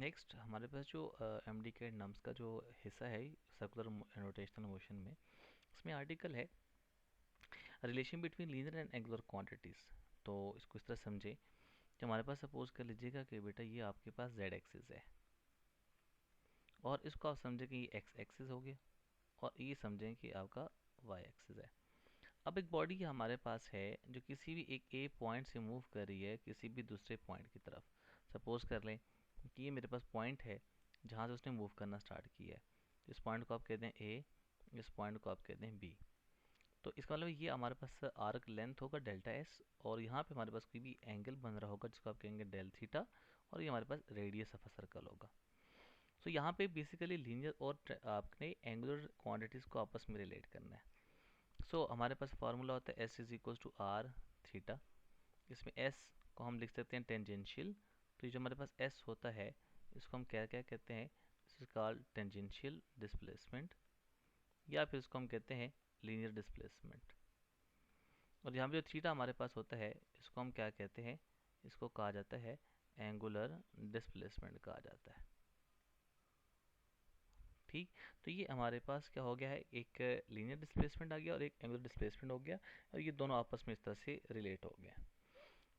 Next हमारे पास जो MD के नम्स का जो हिस्सा है सर्कुलर रोटेशनल मोशन में, इसमें आर्टिकल है relation between linear and angular quantities. तो इसको इस तरह समझें कि हमारे पास सपोज कर लीजिएगा कि बेटा ये आपके पास जेड एक्सिस है और इसको आप समझें कि ये एक्स एक्सिस हो गया और ये समझें कि आपका वाई एक्सिस है। अब एक बॉडी हमारे पास है जो किसी भी एक ए पॉइंट से मूव कर रही है किसी भी दूसरे पॉइंट की तरफ। सपोज कर लें कि ये मेरे पास पॉइंट है जहाँ से उसने मूव करना स्टार्ट किया है। इस पॉइंट को आप कहते हैं ए, इस पॉइंट को आप कहते हैं बी। तो इसका मतलब ये हमारे पास आर्क लेंथ होगा डेल्टा एस और यहाँ पे हमारे पास कोई भी एंगल बन रहा होगा जिसको आप कहेंगे डेल थीटा और ये हमारे पास रेडियस ऑफ अ सर्कल होगा। तो यहाँ पे बेसिकली लीनियर और आपने एंगुलर क्वांटिटीज़ को आपस में रिलेट करना है। सो हमारे पास फार्मूला होता है S is equal to R theta. इसमें एस को हम लिख सकते हैं टेंजेंशियल। तो ये जो हमारे पास एस होता है इसको हम क्या क्या कहते हैं, this is called tangential displacement या फिर इसको हम कहते हैं लीनियर डिस्प्लेसमेंट। और यहाँ पे जो थीटा हमारे पास होता है इसको हम क्या कहते हैं, इसको कहा जाता है एंगुलर डिस्प्लेसमेंट कहा जाता है। ठीक, तो ये हमारे पास क्या हो गया है, एक लीनियर डिस्प्लेसमेंट आ गया और एक एंगुलर डिस्प्लेसमेंट हो गया और ये दोनों आपस में इस तरह से रिलेट हो गए।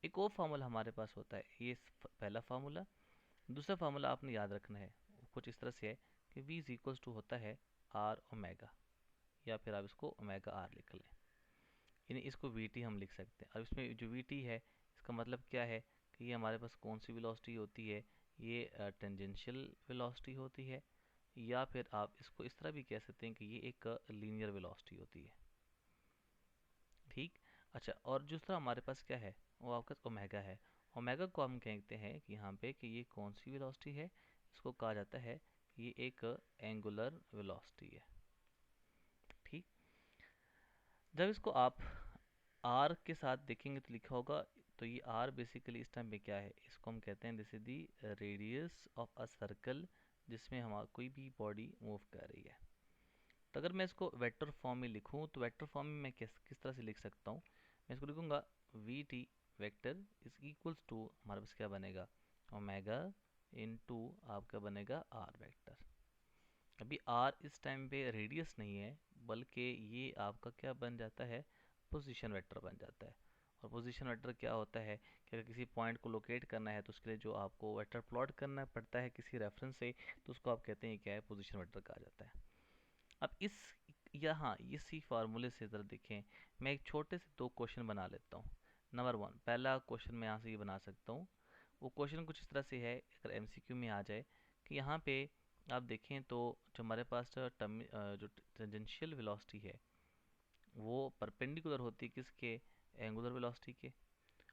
एक और फार्मूला हमारे पास होता है, ये पहला फार्मूला। दूसरा फार्मूला आपने याद रखना है, कुछ इस तरह से है कि v इज इक्वल्स टू होता है आर ओमेगा या फिर आप इसको ओमेगा आर लिख लें, यानी इसको vt हम लिख सकते हैं। अब इसमें जो vt है इसका मतलब क्या है कि ये हमारे पास कौन सी वेलोसिटी होती है, ये टेंजेंशियल वेलोसिटी होती है या फिर आप इसको इस तरह भी कह सकते हैं कि ये एक लीनियर वेलोसिटी होती है। ठीक, अच्छा, और दूसरा हमारे पास क्या है, वो आपका ओमेगा है। ओमेगा को हम कहते हैं कि यहाँ पे कि ये कौन सी वेलोसिटी है, इसको कहा जाता है कि ये एक एंगुलर वेलोसिटी है। ठीक, जब इसको आप आर के साथ देखेंगे तो लिखा होगा, तो ये आर बेसिकली इस टाइम पे क्या है, इसको हम कहते हैं this is the radius of a circle जिसमें हमारा कोई भी बॉडी मूव कर रही है। तो अगर मैं इसको वेक्टर फॉर्म में लिखूं तो वेक्टर फॉर्म में मैं किस तरह से लिख सकता हूँ, मैं इसको लिखूंगा V T vector is equals to, हमारे पास क्या बनेगा, ओमेगा इनटू आपका बनेगा आर वेक्टर। अभी आर इस टाइम पे रेडियस नहीं है बल्कि ये आपका क्या बन जाता है, पोजीशन वेक्टर बन जाता है। और पोजीशन वेक्टर क्या होता है कि अगर किसी पॉइंट को लोकेट करना है तो उसके लिए जो आपको वेक्टर प्लॉट करना पड़ता है किसी रेफरेंस से, तो उसको आप कहते हैं क्या है, पोजीशन वेक्टर कहा जाता है। अब इस यहाँ इसी फार्मूले से ज़रा देखें, मैं एक छोटे से दो क्वेश्चन बना लेता हूँ। नंबर वन, पहला क्वेश्चन मैं यहाँ से ये बना सकता हूँ। वो क्वेश्चन कुछ इस तरह से है, अगर एमसीक्यू में आ जाए कि यहाँ पे आप देखें तो जो हमारे पास जो टेंजेंशियल वेलोसिटी है वो परपेंडिकुलर होती है किसके, एंगुलर वेलोसिटी के।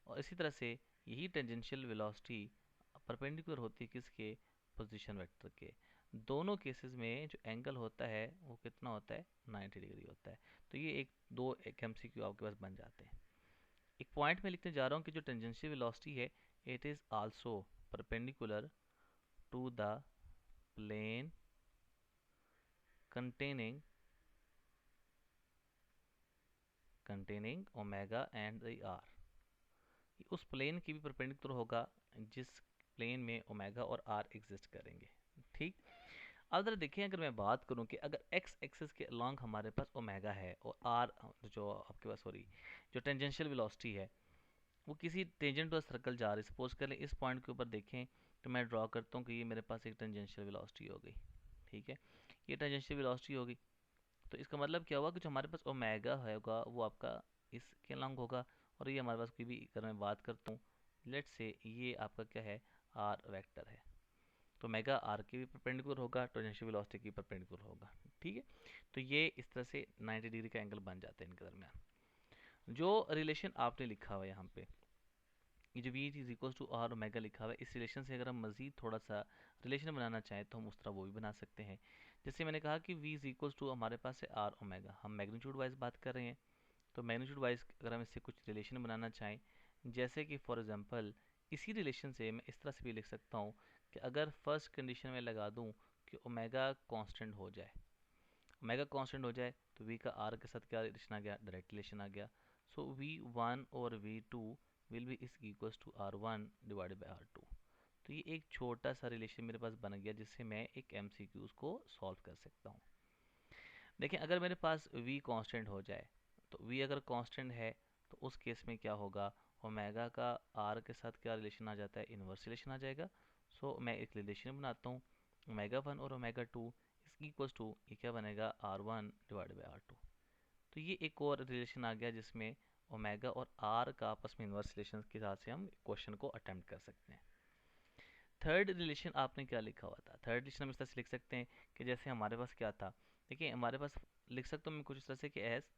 और इसी तरह से यही टेंजेंशियल वेलोसिटी परपेंडिकुलर होती है किसके, पोजीशन वेक्टर के। दोनों केसेस में जो एंगल होता है वो कितना होता है, 90 डिग्री होता है। तो ये एक एमसीक्यू आपके पास बन जाते हैं। एक पॉइंट में लिखने जा रहा हूँ कि जो टेंजेंशियल वेलोसिटी है it is also perpendicular to the plane containing omega and the R. उस प्लेन की भी परपेंडिकुलर होगा जिस प्लेन में ओमेगा और आर एग्जिस्ट करेंगे। ठीक, अब जरा देखें, अगर मैं बात करूं कि अगर एक्स एक्सिस के अलॉन्ग हमारे पास ओमेगा है और आर जो आपके पास सॉरी जो टेंजेंशियल वेलोसिटी है वो किसी टेंजेंट पर सर्कल जा रही है, सपोज कर लें इस पॉइंट के ऊपर देखें तो मैं ड्रॉ करता हूँ कि ये मेरे पास एक टेंजेंशियल वेलोसिटी हो गई। ठीक है, ये टेंजेंशियल वेलोसिटी हो गई, तो इसका मतलब क्या हुआ कि जो हमारे पास ओमेगा होगा वो आपका इसके अलॉन्ग होगा और ये हमारे पास कोई भी, अगर मैं बात करता हूँ लेट से ये आपका क्या है, आर वेक्टर है, तो मेगा आर के भी परपेंडिकुलर होगा, टेंजेंशियल वेलोसिटी की परपेंडिकुलर होगा। ठीक है, तो ये इस तरह से 90 डिग्री का एंगल बन जाते हैं इनके दरमियान। जो रिलेशन आपने लिखा हुआ है यहाँ पे, ये जो V is equal to R omega लिखा हुआ है, इस रिलेशन से अगर हम मजीद थोड़ा सा रिलेशन बनाना चाहें तो हम उस तरह वो भी बना सकते हैं। जैसे मैंने कहा कि वी इज इक्वल टू हमारे पास है आर ओमेगा, हम मैग्नीट्यूड वाइज बात कर रहे हैं, तो मैग्नीट्यूड वाइज अगर हम इससे कुछ रिलेशन बनाना चाहें, जैसे कि फॉर एग्जांपल इसी रिलेशन से मैं इस तरह से भी लिख सकता हूँ कि अगर फर्स्ट कंडीशन में लगा दूँ कि ओमेगा कांस्टेंट हो जाए, ओमेगा कांस्टेंट हो जाए तो वी का आर के साथ क्या रिलेशन आ गया, डायरेक्ट रिलेशन आ गया। सो वी वन और V two will be is equals to R one divided by R two. तो ये एक छोटा सा रिलेशन मेरे पास बन गया जिससे मैं एक एमसीक्यूज को सॉल्व कर सकता हूँ। देखिए अगर मेरे पास v कांस्टेंट हो जाए, तो v अगर कांस्टेंट है तो उस केस में क्या होगा, ओमेगा का r के साथ क्या रिलेशन आ जाता है, इन्वर्स रिलेशन आ जाएगा। सो मैं एक रिलेशन बनाता हूँ, ओमेगा 1 और ओमेगा 2 इज इक्वल्स टू, ये क्या बनेगा, r1 डिवाइड बाई r2। तो ये एक और रिलेशन आ गया जिसमें ओमेगा और r का आपस में इन्वर्स रिलेशन के साथ से हम क्वेश्चन को अटेम्प्ट कर सकते हैं। थर्ड रिलेशन आपने क्या लिखा हुआ था, थर्ड रिलेशन हम इस तरह से लिख सकते हैं कि जैसे हमारे पास क्या था, देखिए हमारे पास लिख सकता हूँ मैं कुछ इस तरह से कि S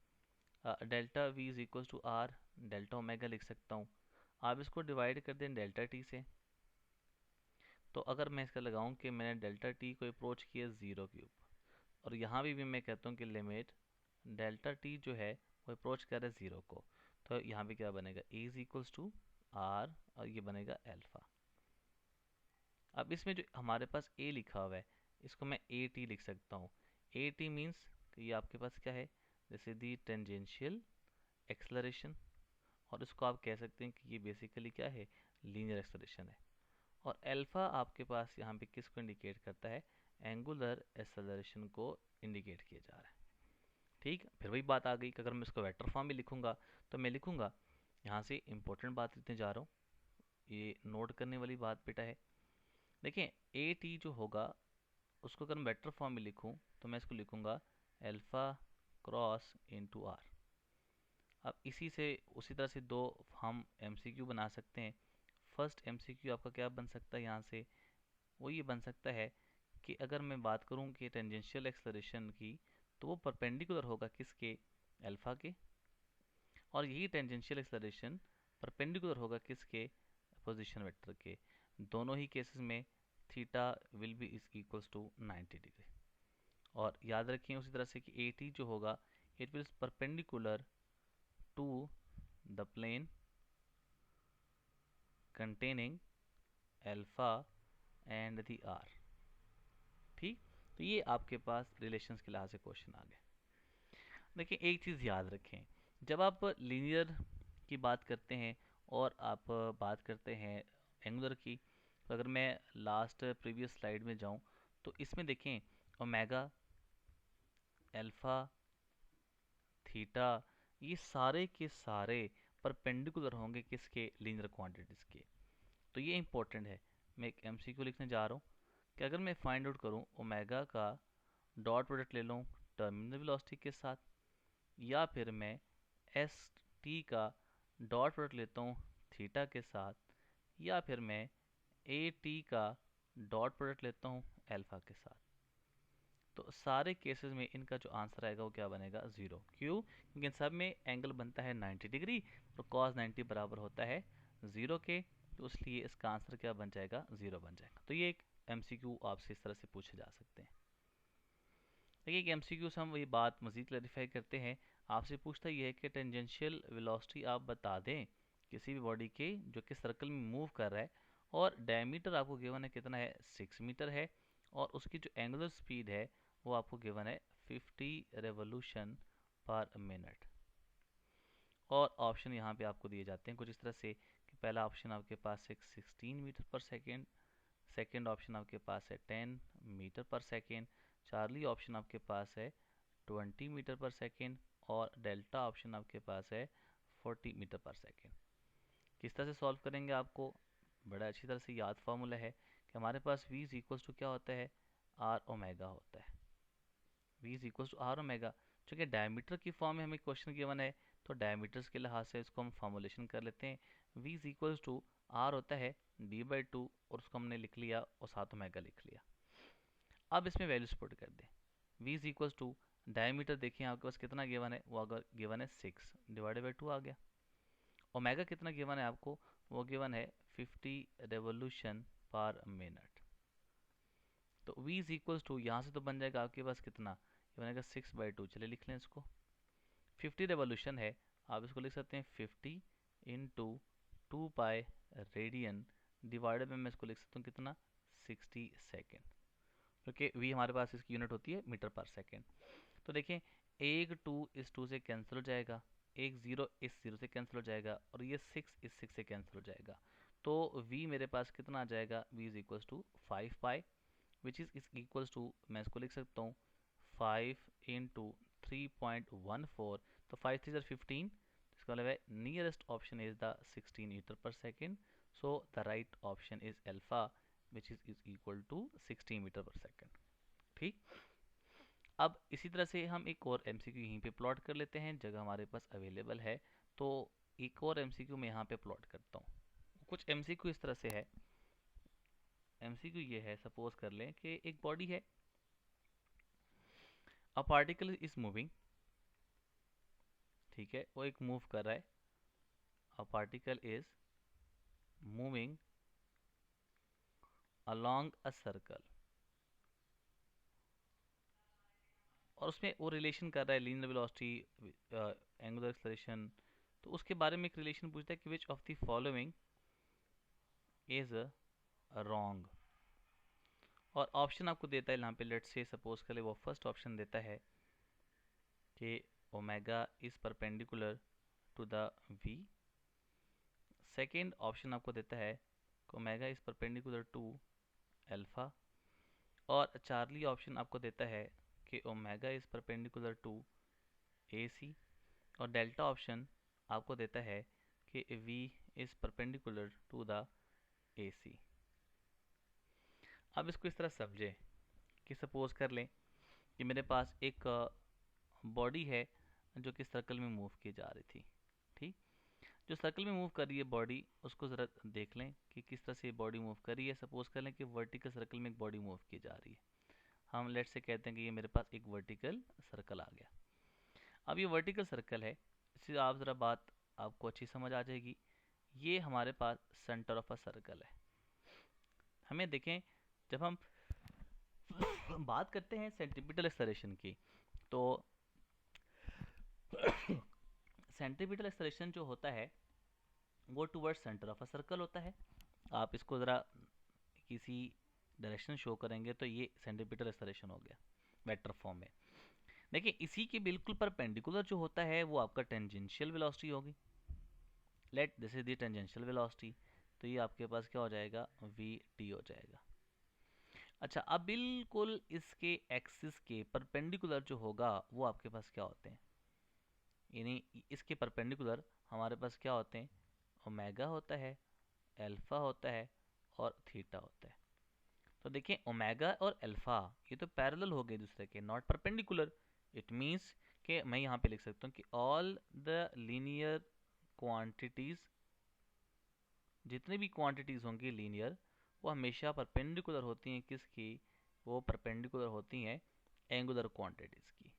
delta V is equal to R delta omega लिख सकता हूँ। आप इसको डिवाइड कर दें डेल्टा टी से, तो अगर मैं इसका लगाऊं कि मैंने डेल्टा टी को अप्रोच किया ज़ीरो के ऊपर, और यहाँ भी मैं कहता हूँ कि लिमिट डेल्टा टी जो है वो अप्रोच कर रहा है ज़ीरो को, तो यहाँ पे क्या बनेगा, ए इज इक्वल्स टू आर और ये बनेगा एल्फा। अब इसमें जो हमारे पास ए लिखा हुआ है इसको मैं ए टी लिख सकता हूँ। ए टी मीन्स कि ये आपके पास क्या है, जैसे दी टेंजेंशियल एक्सलरेशन, और इसको आप कह सकते हैं कि ये बेसिकली क्या है, लीनियर एक्सलरेशन है। और अल्फा आपके पास यहाँ पे किसको इंडिकेट करता है, एंगुलर एक्सलरेशन को इंडिकेट किया जा रहा है। ठीक, फिर वही बात आ गई कि अगर मैं इसको वेक्टर फॉर्म में लिखूंगा तो मैं लिखूंगा, यहाँ से इंपॉर्टेंट बात लिखने जा रहा हूँ, ये नोट करने वाली बात बेटा है। देखिए ए टी जो होगा उसको अगर मैं वेक्टर फॉर्म में लिखूं तो मैं इसको लिखूंगा अल्फा क्रॉस इनटू आर। अब इसी से उसी तरह से दो हम एमसीक्यू बना सकते हैं। फर्स्ट एमसीक्यू आपका क्या बन सकता है यहाँ से, वो ये बन सकता है कि अगर मैं बात करूँ कि टेंजेंशियल एक्सलरेशन की, तो वो परपेंडिकुलर होगा किसके, अल्फा के, और यही टेंजेंशियल एक्सलरेशन परपेंडिकुलर होगा किसके, पोजीशन वेक्टर के। दोनों ही केसेस में theta will be is equals to 90 degree. और याद रखें उसी तरह से कि ए टी जो होगा it will perpendicular to the plane containing alpha and the R. ठीक, तो ये आपके पास रिलेशंस के लिहाज से क्वेश्चन आ गए। देखिए एक चीज़ याद रखें, जब आप लीनियर की बात करते हैं और आप बात करते हैं एंगुलर की, तो अगर मैं लास्ट प्रीवियस स्लाइड में जाऊं तो इसमें देखें ओमेगा, अल्फा, थीटा, ये सारे के सारे परपेंडिकुलर होंगे किसके, लीनियर क्वांटिटीज़ के। तो ये इंपॉर्टेंट है। मैं एक एमसीक्यू लिखने जा रहा हूँ कि अगर मैं फाइंड आउट करूँ ओमेगा का डॉट प्रोडक्ट ले लूँ टर्मिनल वेलोसिटी के साथ, या फिर मैं एस टी का डॉट प्रोडक्ट लेता हूँ थीटा के साथ, या फिर मैं ए टी का डॉट प्रोडक्ट लेता हूँ अल्फा के साथ, तो सारे केसेस में इनका जो आंसर आएगा वो क्या बनेगा, ज़ीरो। क्यों, क्योंकि इन सब में एंगल बनता है 90 डिग्री, तो कॉस 90 बराबर होता है ज़ीरो के, तो इसलिए इसका आंसर क्या बन जाएगा, ज़ीरो बन जाएगा। तो ये एक एमसीक्यू आपसे इस तरह से पूछे जा सकते हैं। देखिए एक एमसीक्यू से हम ये बात मज़ीद क्लैरिफाई करते हैं। आपसे पूछता ये है कि टेंजेंशियल वेलोसिटी आप बता दें किसी भी बॉडी के जो कि सर्कल में मूव कर रहा है, और डायमीटर आपको गिवन है कितना है, 6 मीटर है, और उसकी जो एंगुलर स्पीड है वो आपको गिवन है 50 रेवोल्यूशन पर मिनट। और ऑप्शन यहाँ पे आपको दिए जाते हैं कुछ इस तरह से कि पहला ऑप्शन आपके पास है 16 metre per second, second option आपके पास है 10 metre per second, Charlie option आपके पास है 20 मीटर पर सेकेंड, और डेल्टा ऑप्शन आपके पास है 40 मीटर पर सेकेंड। किस तरह से सॉल्व करेंगे, आपको बड़ा अच्छी तरह से याद फार्मूला है कि हमारे पास v इज इक्वल्स टू क्या होता है, आर ओमेगा होता है। v is equals to R omega, चूँकि डायमीटर की फॉर्म में हमें क्वेश्चन गिवन है तो डायमीटर्स के लिहाज से इसको हम फॉर्मुलेशन कर लेते हैं। v is equals to R होता है d/2, और उसको हमने लिख लिया और साथ ओमेगा लिख लिया। अब इसमें वैल्यूज पुट कर दें, v is equals to diameter देखिए आपके पास कितना गिवन है, वो अगर गिवन है 6 डिवाइडेड बाई 2 आ गया। ओमेगा कितना गिवन है आपको, वो गिवन है 50 रेवोल्यूशन पर मिनट। तो v इज इक्वल्स टू यहाँ से तो बन जाएगा आपके पास कितना, ये बनेगा 6/2, चलिए लिख लें इसको। 50 रेवोल्यूशन है, आप इसको लिख सकते हैं 50 इंटू 2 पाई रेडियन डिवाइडेड में मैं इसको लिख सकता हूँ कितना, 60 सेकेंड, क्योंकि v हमारे पास इसकी यूनिट होती है मीटर पर सेकेंड। तो देखें एक 2 इस 2 से कैंसिल हो जाएगा, एक 0 इस 0 से कैंसिल हो जाएगा, और ये 6 इस 6 से कैंसिल हो जाएगा। तो v मेरे पास कितना आ जाएगा, v is equals to 5 pi which is equals to, मैं इसको लिख सकता हूँ 5 इंटू 3.14, तो 5 3 15, इसका मतलब है nearest option is the 16 metre per second, so the right option is alpha which is equal to 16 metre per second. ठीक, अब इसी तरह से हम एक और एमसीक्यू यहीं पे प्लॉट कर लेते हैं, जगह हमारे पास अवेलेबल है, तो एक और एमसीक्यू मैं यहाँ पे प्लॉट करता हूँ। कुछ एमसीक्यू इस तरह से है, एमसीक्यू ये है, सपोज कर लें कि एक बॉडी है, अ पार्टिकल इज मूविंग, ठीक है, वो एक मूव कर रहा है, a particle is moving along a circle, और उसमें वो रिलेशन कर रहा है लीनियर वेलोसिटी, एंगुलर एक्सेलरेशन, तो उसके बारे में एक रिलेशन पूछता है कि which of the following is wrong, और ऑप्शन आपको देता है यहाँ पे, लेट्स से सपोज कर ले वो फर्स्ट ऑप्शन देता है कि omega is perpendicular to the V, second option आपको देता है कि omega is perpendicular to alpha, और चार्ली ऑप्शन आपको देता है कि omega is perpendicular to A C, और डेल्टा ऑप्शन आपको देता है कि v is perpendicular to the A C. अब इसको इस तरह समझें कि सपोज कर लें कि मेरे पास एक बॉडी है जो कि सर्कल में मूव की जा रही थी, ठीक, जो सर्कल में मूव कर रही है बॉडी, उसको ज़रा देख लें कि किस तरह से बॉडी मूव कर रही है। सपोज कर लें कि वर्टिकल सर्कल में एक बॉडी मूव की जा रही है, हम लेट से कहते हैं कि ये मेरे पास एक वर्टिकल सर्कल आ गया। अब ये वर्टिकल सर्कल है, इससे आप ज़रा बात आपको अच्छी समझ आ जाएगी, ये हमारे पास सेंटर ऑफ अ सर्कल है। हमें देखें, जब हम बात करते हैं सेंट्रीपिटल एक्सेलरेशन की, तो सेंट्रीपिटल एक्सेलरेशन जो होता है वो towards centre of a circle होता है। आप इसको ज़रा किसी डायरेक्शन शो करेंगे तो ये सेंट्रीपिटल एक्सेलरेशन हो गया वेक्टर फॉर्म में। देखिए, इसी के बिल्कुल परपेंडिकुलर जो होता है वो आपका टेंजेंशियल वेलोसिटी होगी, let this is the tangential velocity, तो ये आपके पास क्या हो जाएगा, वी टी हो जाएगा। अच्छा, अब बिल्कुल इसके एक्सिस के परपेंडिकुलर जो होगा वो आपके पास क्या होते हैं, यानी इसके परपेंडिकुलर हमारे पास क्या होते हैं, ओमेगा होता है, अल्फा होता है और थीटा होता है। तो देखें, ओमेगा और अल्फा ये तो पैरेलल हो गए दूसरे के, नॉट परपेंडिकुलर। इट मीन्स कि मैं यहाँ पे लिख सकता हूँ कि ऑल द लीनियर क्वांटिटीज, जितने भी क्वांटिटीज होंगी लीनियर, वो हमेशा परपेंडिकुलर होती हैं किसकी, वो परपेंडिकुलर होती हैं एंगुलर क्वांटिटीज की,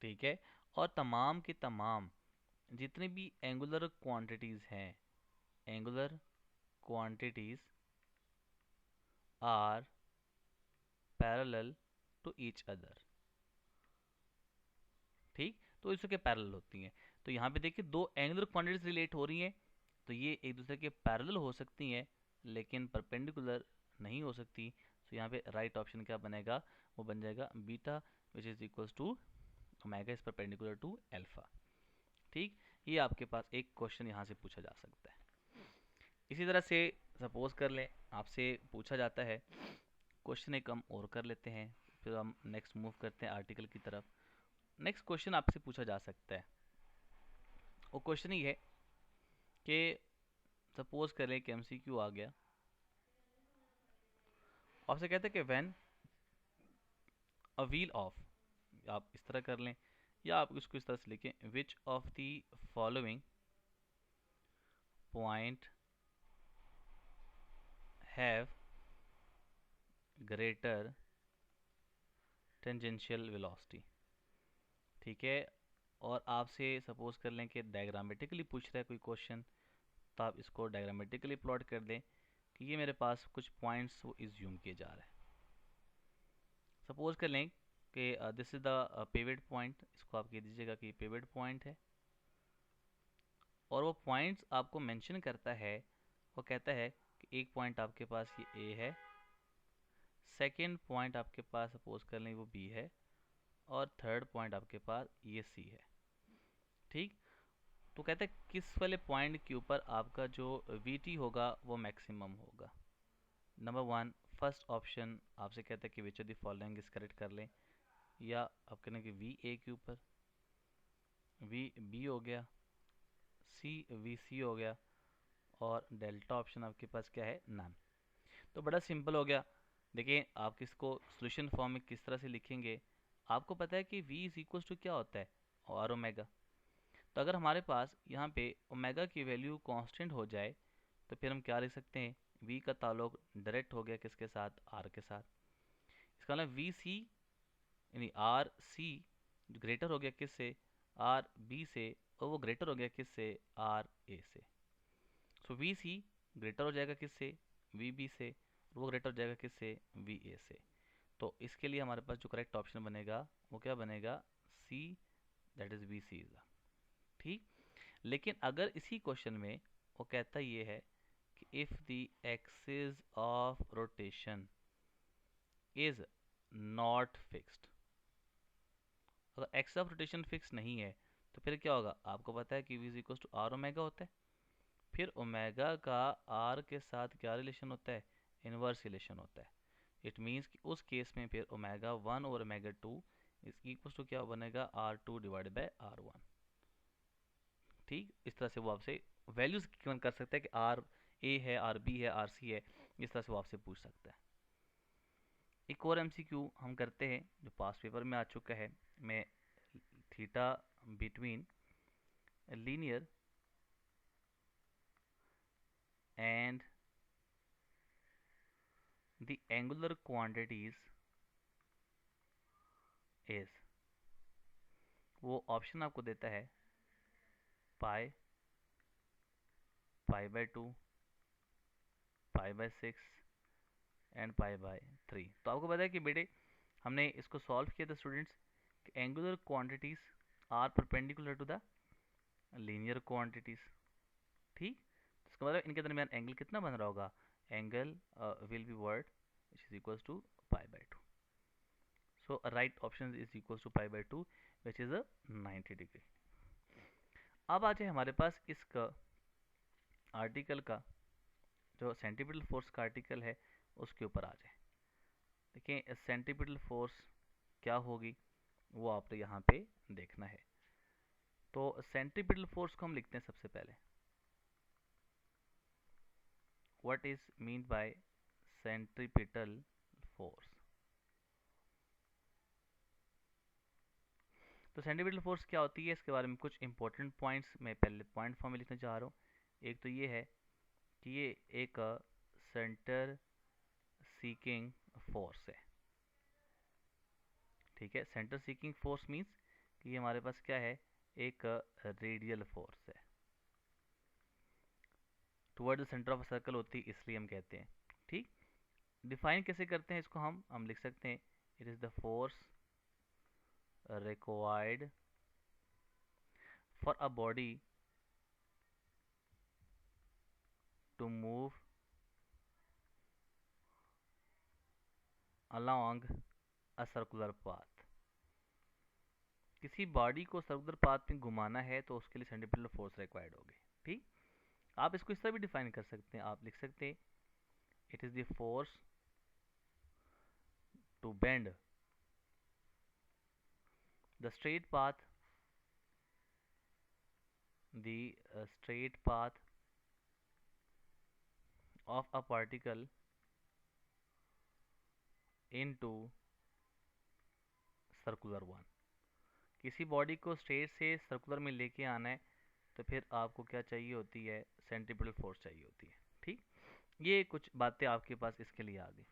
ठीक है। और तमाम की तमाम जितनी भी एंगुलर क्वांटिटीज हैं, angular quantities are parallel to each other, ठीक, तो इसके पैरेलल होती हैं। तो यहाँ पे देखिए दो एंगुलर क्वांटिटीज रिलेट हो रही हैं, तो ये एक दूसरे के पैरेलल हो सकती हैं लेकिन परपेंडिकुलर नहीं हो सकती। तो यहाँ पे राइट ऑप्शन क्या बनेगा, वो बन जाएगा beta which is equals to omega is perpendicular to alpha, ठीक। ये आपके पास एक क्वेश्चन यहाँ से पूछा जा सकता है। इसी तरह से सपोज कर लें आपसे पूछा जाता है, क्वेश्चन एक हम और कर लेते हैं, फिर हम नेक्स्ट मूव करते हैं आर्टिकल की तरफ। नेक्स्ट क्वेश्चन आपसे पूछा जा सकता है, वो क्वेश्चन ही है कि सपोज करें कि एमसीक्यू आ गया, आपसे कहते हैं कि व्हेन अ व्हील ऑफ, आप इस तरह कर लें या आप इसको इस तरह से लिखें, विच of the following point have greater tangential velocity, ठीक है। और आपसे सपोज कर लें कि डायग्रामेटिकली पूछ रहा है कोई क्वेश्चन, तो आप इसको डायग्रामेटिकली प्लॉट कर दें कि ये मेरे पास कुछ पॉइंट्स वो इज्यूम किए जा रहे हैं। सपोज कर लें कि this is the pivot point, इसको आप कह दीजिएगा कि पिवट पॉइंट है, और वो पॉइंट्स आपको मेंशन करता है, वो कहता है कि एक पॉइंट आपके पास ये ए है, सेकेंड पॉइंट आपके पास सपोज कर लें वो बी है, और थर्ड पॉइंट आपके पास ये सी है, ठीक। तो कहते हैं किस वाले पॉइंट के ऊपर आपका जो VT होगा वो मैक्सिमम होगा। नंबर 1 फर्स्ट ऑप्शन आपसे कहता है कि which of the following is correct कर लें, या आप कहना कि VA के ऊपर, VB हो गया, VC हो गया, और डेल्टा ऑप्शन आपके पास क्या है, नन। तो बड़ा सिंपल हो गया। देखिए आप किसको सोल्यूशन फॉर्म में किस तरह से लिखेंगे। आपको पता है कि V इज इक्वल टू क्या होता है, और ओमेगा। तो अगर हमारे पास यहाँ पे ओमेगा की वैल्यू कांस्टेंट हो जाए तो फिर हम क्या लिख सकते हैं, V का ताल्लुक डायरेक्ट हो गया किसके साथ, R के साथ। इसका मतलब VC यानी RC ग्रेटर हो गया किससे, RB से, और वो ग्रेटर हो गया किससे, RA से। सो VC ग्रेटर हो जाएगा किससे, VB से, और वो ग्रेटर हो जाएगा किससे, VA से। तो इसके लिए हमारे पास जो करेक्ट ऑप्शन बनेगा वो क्या बनेगा, C, that is VC is. ठीक। लेकिन अगर इसी क्वेश्चन में वो कहता ये है कि if the axis of rotation is not fixed, अगर एक्सिस ऑफ रोटेशन फिक्स नहीं है तो फिर क्या होगा, आपको पता है कि V is equal to R omega होता है। फिर ओमेगा का R के साथ क्या रिलेशन होता है, इनवर्स रिलेशन होता है। इट मीन्स कि उस केस में फिर ओमेगा 1 और ओमेगा 2 इज इक्वल टू क्या बनेगा, R2 डिवाइड बाय R1। ठीक, इस तरह से वो आपसे वैल्यूज गिवन कर सकता है कि RA है, RB है, RC है, इस तरह से वो आपसे पूछ सकता है। एक और MCQ हम करते हैं जो पास पेपर में आ चुका है। मैं theta between linear and the angular quantities is, वो ऑप्शन आपको देता है pi, pi by 2, pi by 6 and pi by 3। तो आपको पता है कि बेटे हमने इसको सॉल्व किया था students, angular quantities are perpendicular to the linear quantities. ठीक, तो इसका मतलब इनके दरमियान एंगल कितना बन रहा होगा, angle will be word which is equals to pi by 2। So right option is equals to pi by 2 which is 90 degree. अब आ जाए हमारे पास इसका आर्टिकल का जो सेंटीपिटल फोर्स का आर्टिकल है उसके ऊपर आ जाए। देखिए सेंटीपिटल फोर्स क्या होगी वो आपने यहाँ पे देखना है। तो सेंट्रीपिटल फोर्स को हम लिखते हैं सबसे पहले, what is mean by centripetal force. तो सेंट्रीपिटल फोर्स क्या होती है, इसके बारे में कुछ इंपॉर्टेंट पॉइंट्स मैं पहले पॉइंट फॉर्म में लिखना चाह रहा हूँ। एक तो ये है कि ये एक सेंटर सीकिंग फोर्स है। ठीक है, सेंटर सीकिंग फोर्स मीन्स कि ये हमारे पास क्या है, एक रेडियल फोर्स है, toward the centre of circle होती है इसलिए हम कहते हैं। ठीक, डिफाइन कैसे करते हैं इसको, हम लिख सकते हैं it is the force required for a body to move along a circular path। किसी बॉडी को सर्कुलर पाथ में घुमाना है तो उसके लिए सेंट्रीपिटल फोर्स रिक्वायर्ड होगी। ठीक, आप इसको इस तरह भी डिफाइन कर सकते हैं, आप लिख सकते हैं it is the force to bend the straight path, the straight path of a particle into circular one। किसी बॉडी को स्ट्रेट से सर्कुलर में लेके आना है तो फिर आपको क्या चाहिए होती है, सेंट्रीपिटल फोर्स चाहिए होती है। ठीक, ये कुछ बातें आपके पास इसके लिए आ गई।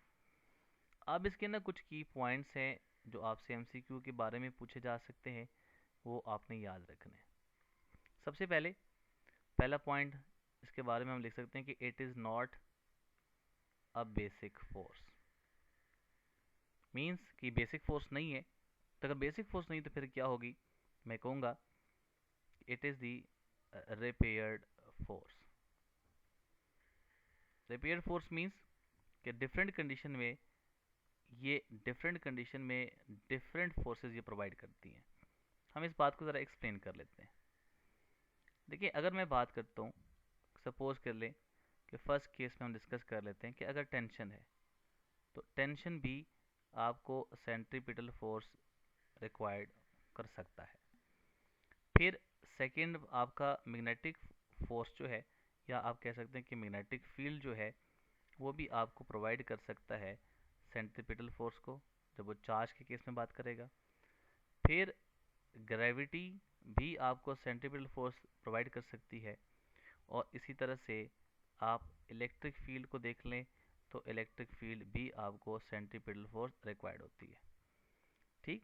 अब इसके ना कुछ की पॉइंट्स हैं जो आपसे MCQ के बारे में पूछे जा सकते हैं, वो आपने याद रखने हैं। सबसे पहले पहला पॉइंट इसके बारे में हम लिख सकते हैं कि it is not a basic force. Means कि बेसिक फोर्स नहीं है। तो अगर बेसिक फोर्स नहीं तो फिर क्या होगी, मैं कहूँगा it is the repaired force. Repaired force means कि डिफरेंट कंडीशन में डिफरेंट फोर्सेस ये प्रोवाइड करती हैं। हम इस बात को ज़रा एक्सप्लेन कर लेते हैं। देखिए अगर मैं बात करता हूँ, सपोज कर लें कि फर्स्ट केस में हम डिस्कस कर लेते हैं कि अगर टेंशन है तो टेंशन भी आपको सेंट्रीपिटल फोर्स रिक्वायर्ड कर सकता है। फिर सेकंड आपका मैग्नेटिक फोर्स जो है, या आप कह सकते हैं कि मैग्नेटिक फील्ड जो है वो भी आपको प्रोवाइड कर सकता है सेंट्रीपिटल फोर्स को, जब वो चार्ज के केस में बात करेगा। फिर ग्रेविटी भी आपको सेंट्रीपिटल फोर्स प्रोवाइड कर सकती है। और इसी तरह से आप इलेक्ट्रिक फील्ड को देख लें तो इलेक्ट्रिक फील्ड भी आपको सेंट्रीपिटल फोर्स रिक्वायर्ड होती है। ठीक,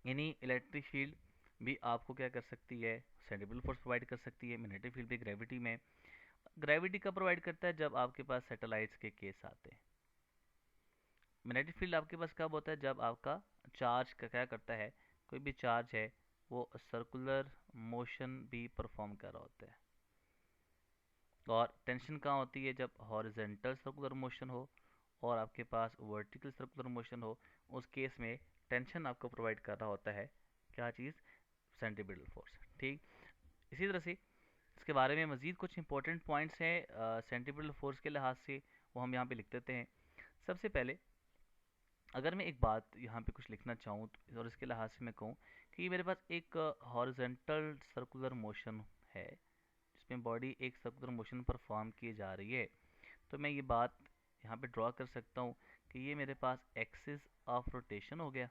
यानी इलेक्ट्रिक फील्ड भी आपको क्या कर सकती है, सेंट्रीपिटल फोर्स प्रोवाइड कर सकती है। मैग्नेटिक फील्ड भी ग्रेविटी में, ग्रेविटी का प्रोवाइड करता है जब आपके पास सैटेलाइट्स के केस आते हैं। मैग्नेटिक फील्ड आपके पास कब होता है, जब आपका चार्ज का क्या करता है, कोई भी चार्ज है वो सर्कुलर मोशन भी परफॉर्म कर रहा होता है। और टेंशन कहाँ होती है, जब हॉरिजेंटल सर्कुलर मोशन हो और आपके पास वर्टिकल सर्कुलर मोशन हो, उस केस में टेंशन आपको प्रोवाइड कर रहा होता है क्या चीज़, सेंट्रीपिटल फोर्स। ठीक, इसी तरह से इसके बारे में मज़ीद कुछ इंपॉर्टेंट पॉइंट्स हैं सेंट्रीपिटल फोर्स के लिहाज से, वो हम यहाँ पे लिख देते हैं। सबसे पहले अगर मैं एक बात यहाँ पे कुछ लिखना चाहूँ और इसके लिहाज से मैं कहूँ कि मेरे पास एक हॉरिजेंटल सर्कुलर मोशन है जिसमें बॉडी एक सर्कुलर मोशन परफॉर्म की जा रही है, तो मैं ये बात यहाँ पे ड्रॉ कर सकता हूँ कि ये मेरे पास एक्सिस ऑफ रोटेशन हो गया,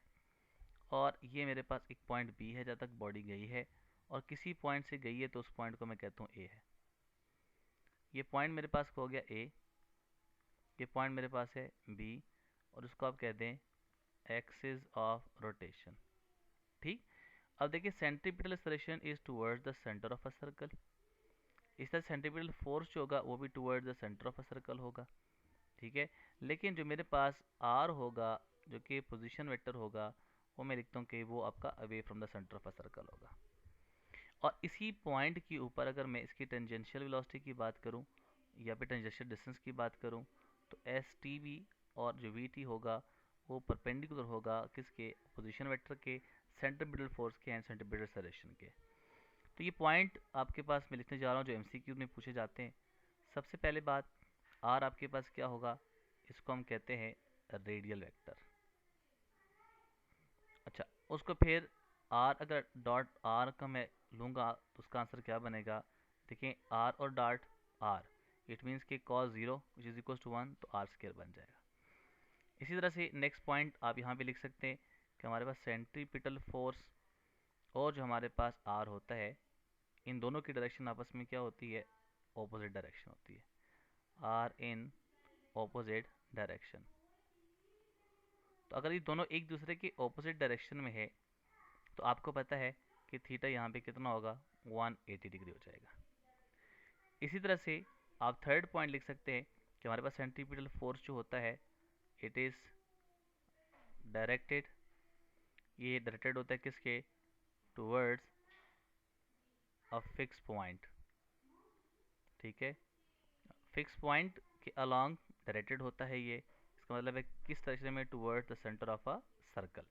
और ये मेरे पास एक पॉइंट बी है जहाँ तक बॉडी गई है, और किसी पॉइंट से गई है तो उस पॉइंट को मैं कहता हूँ ए है। ये पॉइंट मेरे पास हो गया ए, ये पॉइंट मेरे पास है बी, और उसको आप कह दें एक्सिस ऑफ रोटेशन। ठीक, अब देखिए centripetal acceleration is towards the centre of a circle, इस तरह सेंट्रीपिटल फोर्स जो होगा वो भी towards the centre of a circle होगा। ठीक है, लेकिन जो मेरे पास आर होगा जो कि पोजीशन वेक्टर होगा, वो मैं लिखता हूँ कि वो आपका away from the centre of a circle होगा। और इसी पॉइंट के ऊपर अगर मैं इसकी टेंजेंशियल वेलोसिटी की बात करूँ या फिर टेंजेंशियल डिस्टेंस की बात करूँ, तो एस टी वी और जो वी टी होगा वो परपेंडिकुलर होगा किसके, पोजीशन वेक्टर के, सेंट्रीपिटल फोर्स के एंड सेंट्रीपिटल एक्सेलरेशन के। तो ये पॉइंट आपके पास मैं लिखने जा रहा हूँ जो एमसीक्यू में पूछे जाते हैं। सबसे पहले बात, आर आपके पास क्या होगा, इसको हम कहते हैं रेडियल वेक्टर। अच्छा, उसको फिर आर, अगर डॉट आर का मैं लूँगा तो उसका आंसर क्या बनेगा, देखिए आर और डॉट आर, इट मीन्स कि cos zero which is equal to one, तो आर स्केयर बन जाएगा। इसी तरह से नेक्स्ट पॉइंट आप यहाँ पे लिख सकते हैं कि हमारे पास सेंट्रीपिटल फोर्स और जो हमारे पास आर होता है, इन दोनों की डायरेक्शन आपस में क्या होती है, ऑपोजिट डायरेक्शन होती है, आर इन ऑपोजिट डायरेक्शन। तो अगर ये दोनों एक दूसरे के ऑपोजिट डायरेक्शन में है तो आपको पता है कि थीटा यहाँ पे कितना होगा, 180 डिग्री हो जाएगा। इसी तरह से आप थर्ड पॉइंट लिख सकते हैं कि हमारे पास सेंट्रीपिटल फोर्स जो होता है इट इज़ डायरेक्टेड, ये डायरेक्टेड होता है किसके, टूवर्ड्स अ फिक्स पॉइंट। ठीक है, फिक्स पॉइंट के अलॉन्ग डायरेक्टेड होता है ये, इसका मतलब है किस तरह में, towards the centre of a circle.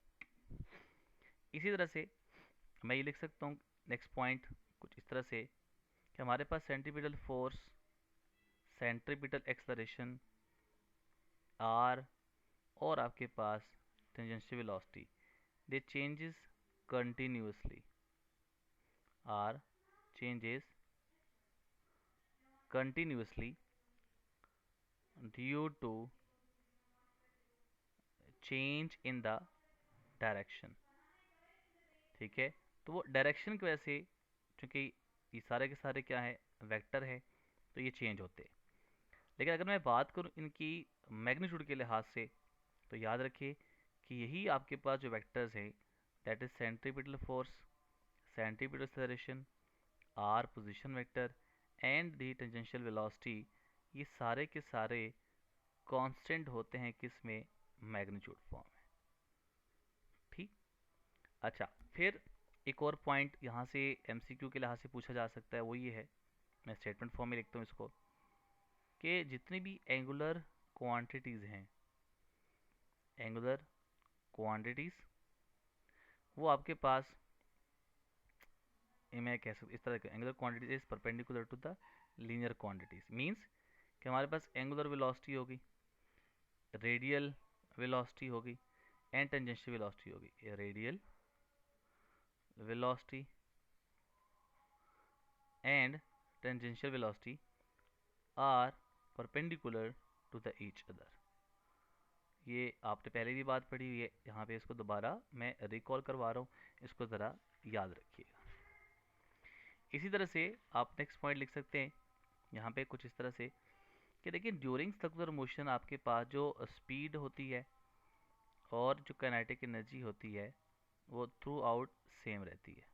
इसी तरह से मैं ये लिख सकता हूँ नेक्स्ट पॉइंट कुछ इस तरह से कि हमारे पास centripetal force, centripetal acceleration R, और आपके पास tangential velocity, they changes continuously, R changes continuously due to change in the direction। ठीक है, तो वो डायरेक्शन की वजह से, चूंकि ये सारे के सारे क्या है, वेक्टर है, तो ये चेंज होते हैं। लेकिन अगर मैं बात करूँ इनकी मैग्नीट्यूड के लिहाज से, तो याद रखिए कि यही आपके पास जो वेक्टर्स हैं, that is centripetal force, centripetal acceleration, R position vector and the tangential velocity, ये सारे के सारे कांस्टेंट होते हैं किस में, मैग्नीट्यूड फॉर्म में। ठीक, अच्छा, फिर एक और पॉइंट यहाँ से एमसीक्यू के लिहाज से पूछा जा सकता है, वो ये है, मैं स्टेटमेंट फॉर्म में लिखता हूँ इसको, कि जितनी भी एंगुलर क्वांटिटीज़ हैं, एंगुलर क्वांटिटीज़, वो आपके पास मैं कह सकता इस तरह का angular quantity is perpendicular to the linear quantities, means कि हमारे पास एंगुलर वेलोसिटी होगी, रेडियल वेलोसिटी होगी एंड टेंजेंशियल वेलोसिटी होगी। Radial velocity and tangential velocity are perpendicular to the each other. ये आपने पहले भी बात पढ़ी हुई है, यहाँ पे इसको दोबारा मैं रिकॉल करवा रहा हूँ, इसको ज़रा याद रखिएगा। इसी तरह से आप नेक्स्ट पॉइंट लिख सकते हैं यहाँ पे कुछ इस तरह से कि देखिए ड्यूरिंग सर्कुलर मोशन आपके पास जो स्पीड होती है और जो काइनेटिक एनर्जी होती है वो थ्रू आउट सेम रहती है।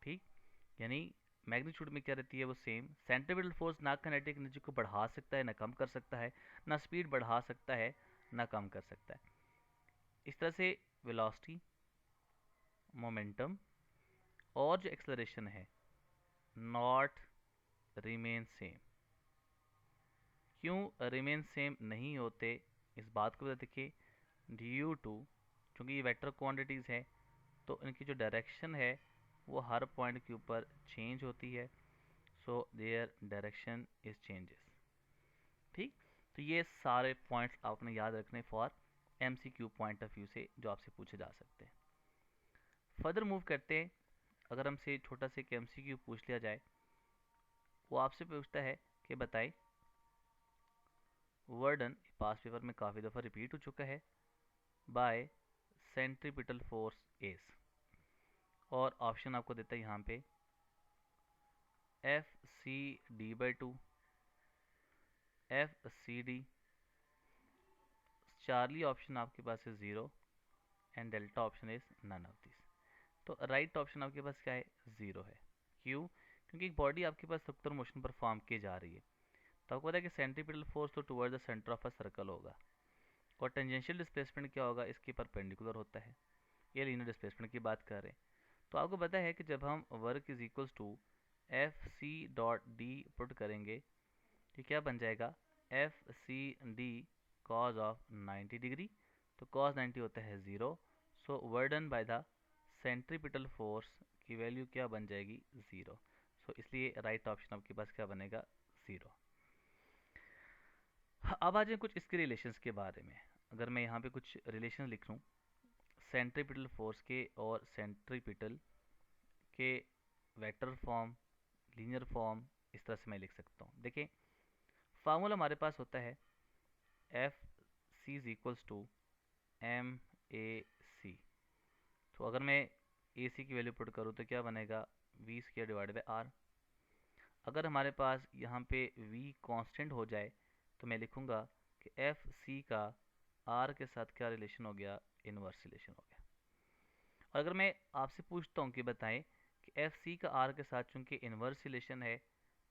ठीक, यानी मैग्नीट्यूड में क्या रहती है वो सेम। सेंट्रीपिटल फोर्स ना काइनेटिक एनर्जी को बढ़ा सकता है ना कम कर सकता है, ना स्पीड बढ़ा सकता है ना कम कर सकता है। इस तरह से वेलोसिटी, मोमेंटम और जो एक्सेलरेशन है नॉट रिमेन सेम। क्यों रिमेन सेम नहीं होते, इस बात को देखिए ड्यू टू, चूँकि ये वेक्टर क्वांटिटीज़ है तो इनकी जो डायरेक्शन है वो हर पॉइंट के ऊपर चेंज होती है, so their direction is changes. ठीक, तो ये सारे पॉइंट्स आपने याद रखने for MCQ point of view से जो आपसे पूछे जा सकते हैं। फर्दर मूव करते हैं, अगर हमसे छोटा सा एक एमसीक्यू पूछ लिया जाए, वो आपसे पूछता है कि बताइए वर्डन पास पेपर में काफ़ी दफ़ा रिपीट हो चुका है बाय सेंट्रीपिटल फोर्स एस, और ऑप्शन आपको देता है यहाँ पे F C D by two, F C D, Charlie option आपके पास है zero and delta option is none of this. तो राइट ऑप्शन आपके पास क्या है, ज़ीरो है। क्यों, क्योंकि एक बॉडी आपके पास सर्कुलर मोशन परफॉर्म की जा रही है, तो आपको पता है कि सेंट्रीपिटल फोर्स तो toward the centre of a circle होगा और टेंजेंशियल डिस्प्लेसमेंट क्या होगा, इसके परपेंडिकुलर होता है। ये लीनियर डिस्प्लेसमेंट की बात कर रहे हैं। तो आपको पता है कि जब हम work is equals to F C dot D put करेंगे तो क्या बन जाएगा, F C D cos of 90 degree, तो कॉज 90 होता है zero, so work done by the centripetal force की वैल्यू क्या बन जाएगी, ज़ीरो। सो इसलिए राइट ऑप्शन आपके पास क्या बनेगा, ज़ीरो। अब आ जाए कुछ इसके रिलेशंस के बारे में। अगर मैं यहाँ पे कुछ रिलेशन लिख लूँ सेंट्रीपिटल फोर्स के और सेंट्रीपिटल के वेक्टर फॉर्म, लीनियर फॉर्म, इस तरह से मैं लिख सकता हूँ। देखिए फार्मूला हमारे पास होता है F C is equals to M A C. तो अगर मैं ए सी की वैल्यू पुट करूँ तो क्या बनेगा, we square divide by are. अगर हमारे पास यहाँ पे v कांस्टेंट हो जाए तो मैं लिखूँगा कि एफ सी का r के साथ क्या रिलेशन हो गया, इनवर्स रिलेशन हो गया। और अगर मैं आपसे पूछता हूँ कि बताएं कि एफ सी का r के साथ चूँकि इनवर्स रिलेशन है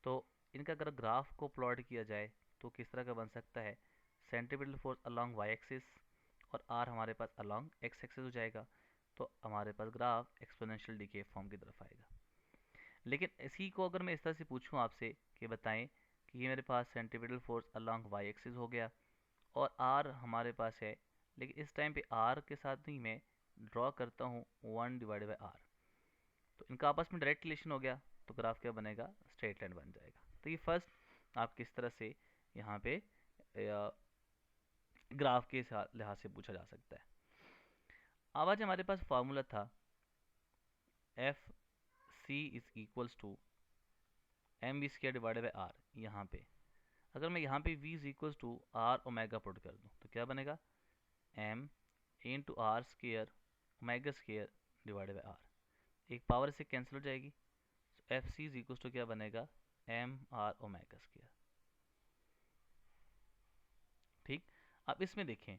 तो इनका अगर ग्राफ को प्लॉट किया जाए तो किस तरह का बन सकता है, centripetal force along Y axis और r हमारे पास अलोंग एक्स एक्सिस हो जाएगा, तो हमारे पास ग्राफ एक्सपोनेंशियल डिके फॉर्म की तरफ आएगा। लेकिन इसी को अगर मैं इस तरह से पूछूं आपसे कि बताएं कि ये मेरे पास centripetal force along Y axis हो गया और आर हमारे पास है, लेकिन इस टाइम पे आर के साथ नहीं मैं ड्रॉ करता हूँ वन डिवाइड बाई आर, तो इनका आपस में डायरेक्ट रिलेशन हो गया, तो ग्राफ क्या बनेगा, स्ट्रेट लाइन बन जाएगा। तो ये फर्स्ट आप किस तरह से यहाँ पे ग्राफ के लिहाज से पूछा जा सकता है। अब आज हमारे पास फार्मूला था F C is equals to M V square divided by R. यहाँ पे अगर मैं यहाँ पे v is equals to R omega put कर दूँ तो क्या बनेगा, m into R square omega square divided by R. एक पावर से कैंसिल हो जाएगी, तो F C is equals to क्या बनेगा, एम आर ओमेगा स्केयर। ठीक, अब इसमें देखें,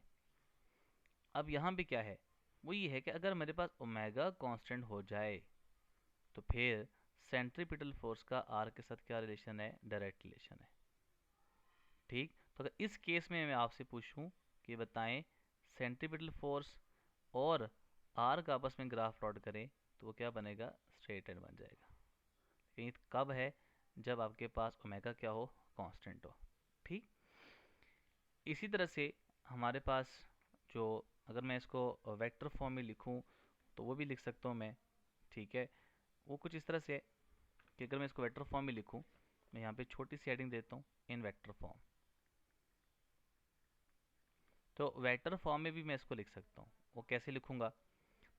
अब यहाँ पे क्या है, वो ये है कि अगर मेरे पास ओमेगा कांस्टेंट हो जाए तो फिर सेंट्रीपिटल फोर्स का आर के साथ क्या रिलेशन है, डायरेक्ट रिलेशन है। ठीक, तो अगर इस केस में मैं आपसे पूछूं कि बताएं सेंट्रीपिटल फोर्स और आर का आपस में ग्राफ प्लॉट करें तो वो क्या बनेगा, स्ट्रेट लाइन बन जाएगा। लेकिन कब है, जब आपके पास ओमेगा क्या हो, कांस्टेंट हो। ठीक, इसी तरह से हमारे पास जो, अगर मैं इसको वेक्टर फॉर्म में लिखूं तो वो भी लिख सकता हूँ मैं ठीक है, वो कुछ इस तरह से है कि अगर मैं इसको वेक्टर फॉर्म में लिखूं, मैं यहाँ पे छोटी सी हेडिंग देता हूँ, इन वेक्टर फॉर्म। तो वेक्टर फॉर्म में भी मैं इसको लिख सकता हूँ। वो कैसे लिखूंगा?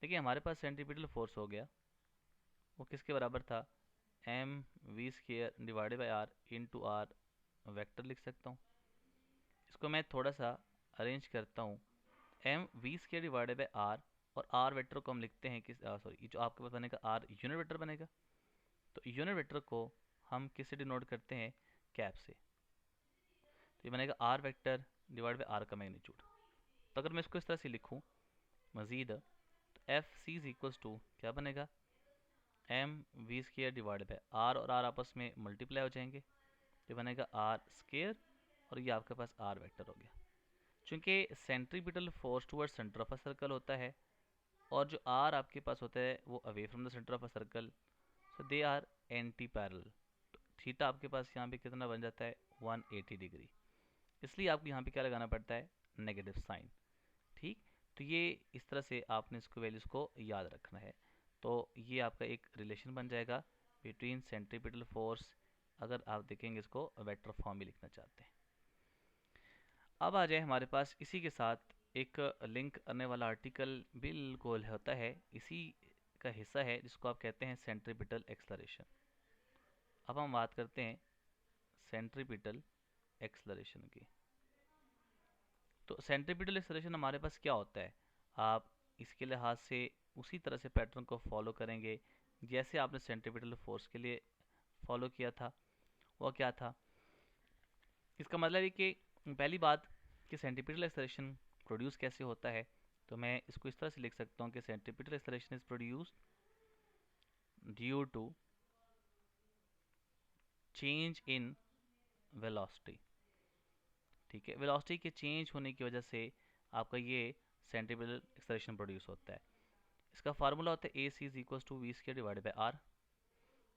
देखिए, हमारे पास सेंट्रीपिटल फोर्स हो गया, वो किसके बराबर था? M V square divided by are into R, vector लिख सकता हूँ। इसको मैं थोड़ा सा अरेंज करता हूँ, M V square divided by R, और आर वेक्टर को हम लिखते हैं किस, सॉरी, जो आपके पास बनेगा आर यूनिट वेक्टर बनेगा। तो यूनिट वेक्टर को हम किससे डिनोट करते हैं? कैप से। तो ये बनेगा R vector divide by R का मैग्नीट्यूड। तो अगर मैं इसको इस तरह से लिखूँ मजीद, तो F C is equals to क्या बनेगा? M V square divide by R, और आर आपस में मल्टीप्लाई हो जाएंगे, ये बनेगा आर स्केयर, और ये आपके पास आर वेक्टर हो गया। चूंकि centripetal force toward centre of a circle होता है, और जो आर आपके पास होता है वो away from the centre of a circle, so they are anti parallel. तो थीटा आपके पास यहाँ पे कितना बन जाता है? 180 डिग्री। इसलिए आपको यहाँ पे क्या लगाना पड़ता है? Negative sign. ठीक, तो ये इस तरह से आपने इसको वैल्यूज़ को याद रखना है। तो ये आपका एक रिलेशन बन जाएगा बिटवीन सेंट्रीपिटल फोर्स, अगर आप देखेंगे इसको वेक्टर फॉर्म में लिखना चाहते हैं। अब आ जाए हमारे पास इसी के साथ एक लिंक करने वाला आर्टिकल बिल्कुल होता है, इसी का हिस्सा है, जिसको आप कहते हैं सेंट्रीपिटल एक्सलरेशन। अब हम बात करते हैं सेंट्रीपिटल एक्सलरेशन की। तो सेंट्रीपिटल एक्सलरेशन हमारे पास क्या होता है? आप इसके लिहाज से उसी तरह से पैटर्न को फॉलो करेंगे जैसे आपने सेंट्रीपिटल फोर्स के लिए फॉलो किया था। वह क्या था? इसका मतलब है कि पहली बात कि सेंट्रीपिटल एक्सलरेशन प्रोड्यूस कैसे होता है, तो मैं इसको इस तरह से लिख सकता हूँ कि centripetal acceleration is produced due to change in velocity. ठीक है, वेलोसिटी के चेंज होने की वजह से आपका ये सेंट्रीपिटल एक्सलरेशन प्रोड्यूस होता है। इसका फार्मूला होता है a C is equal to v square divided by r.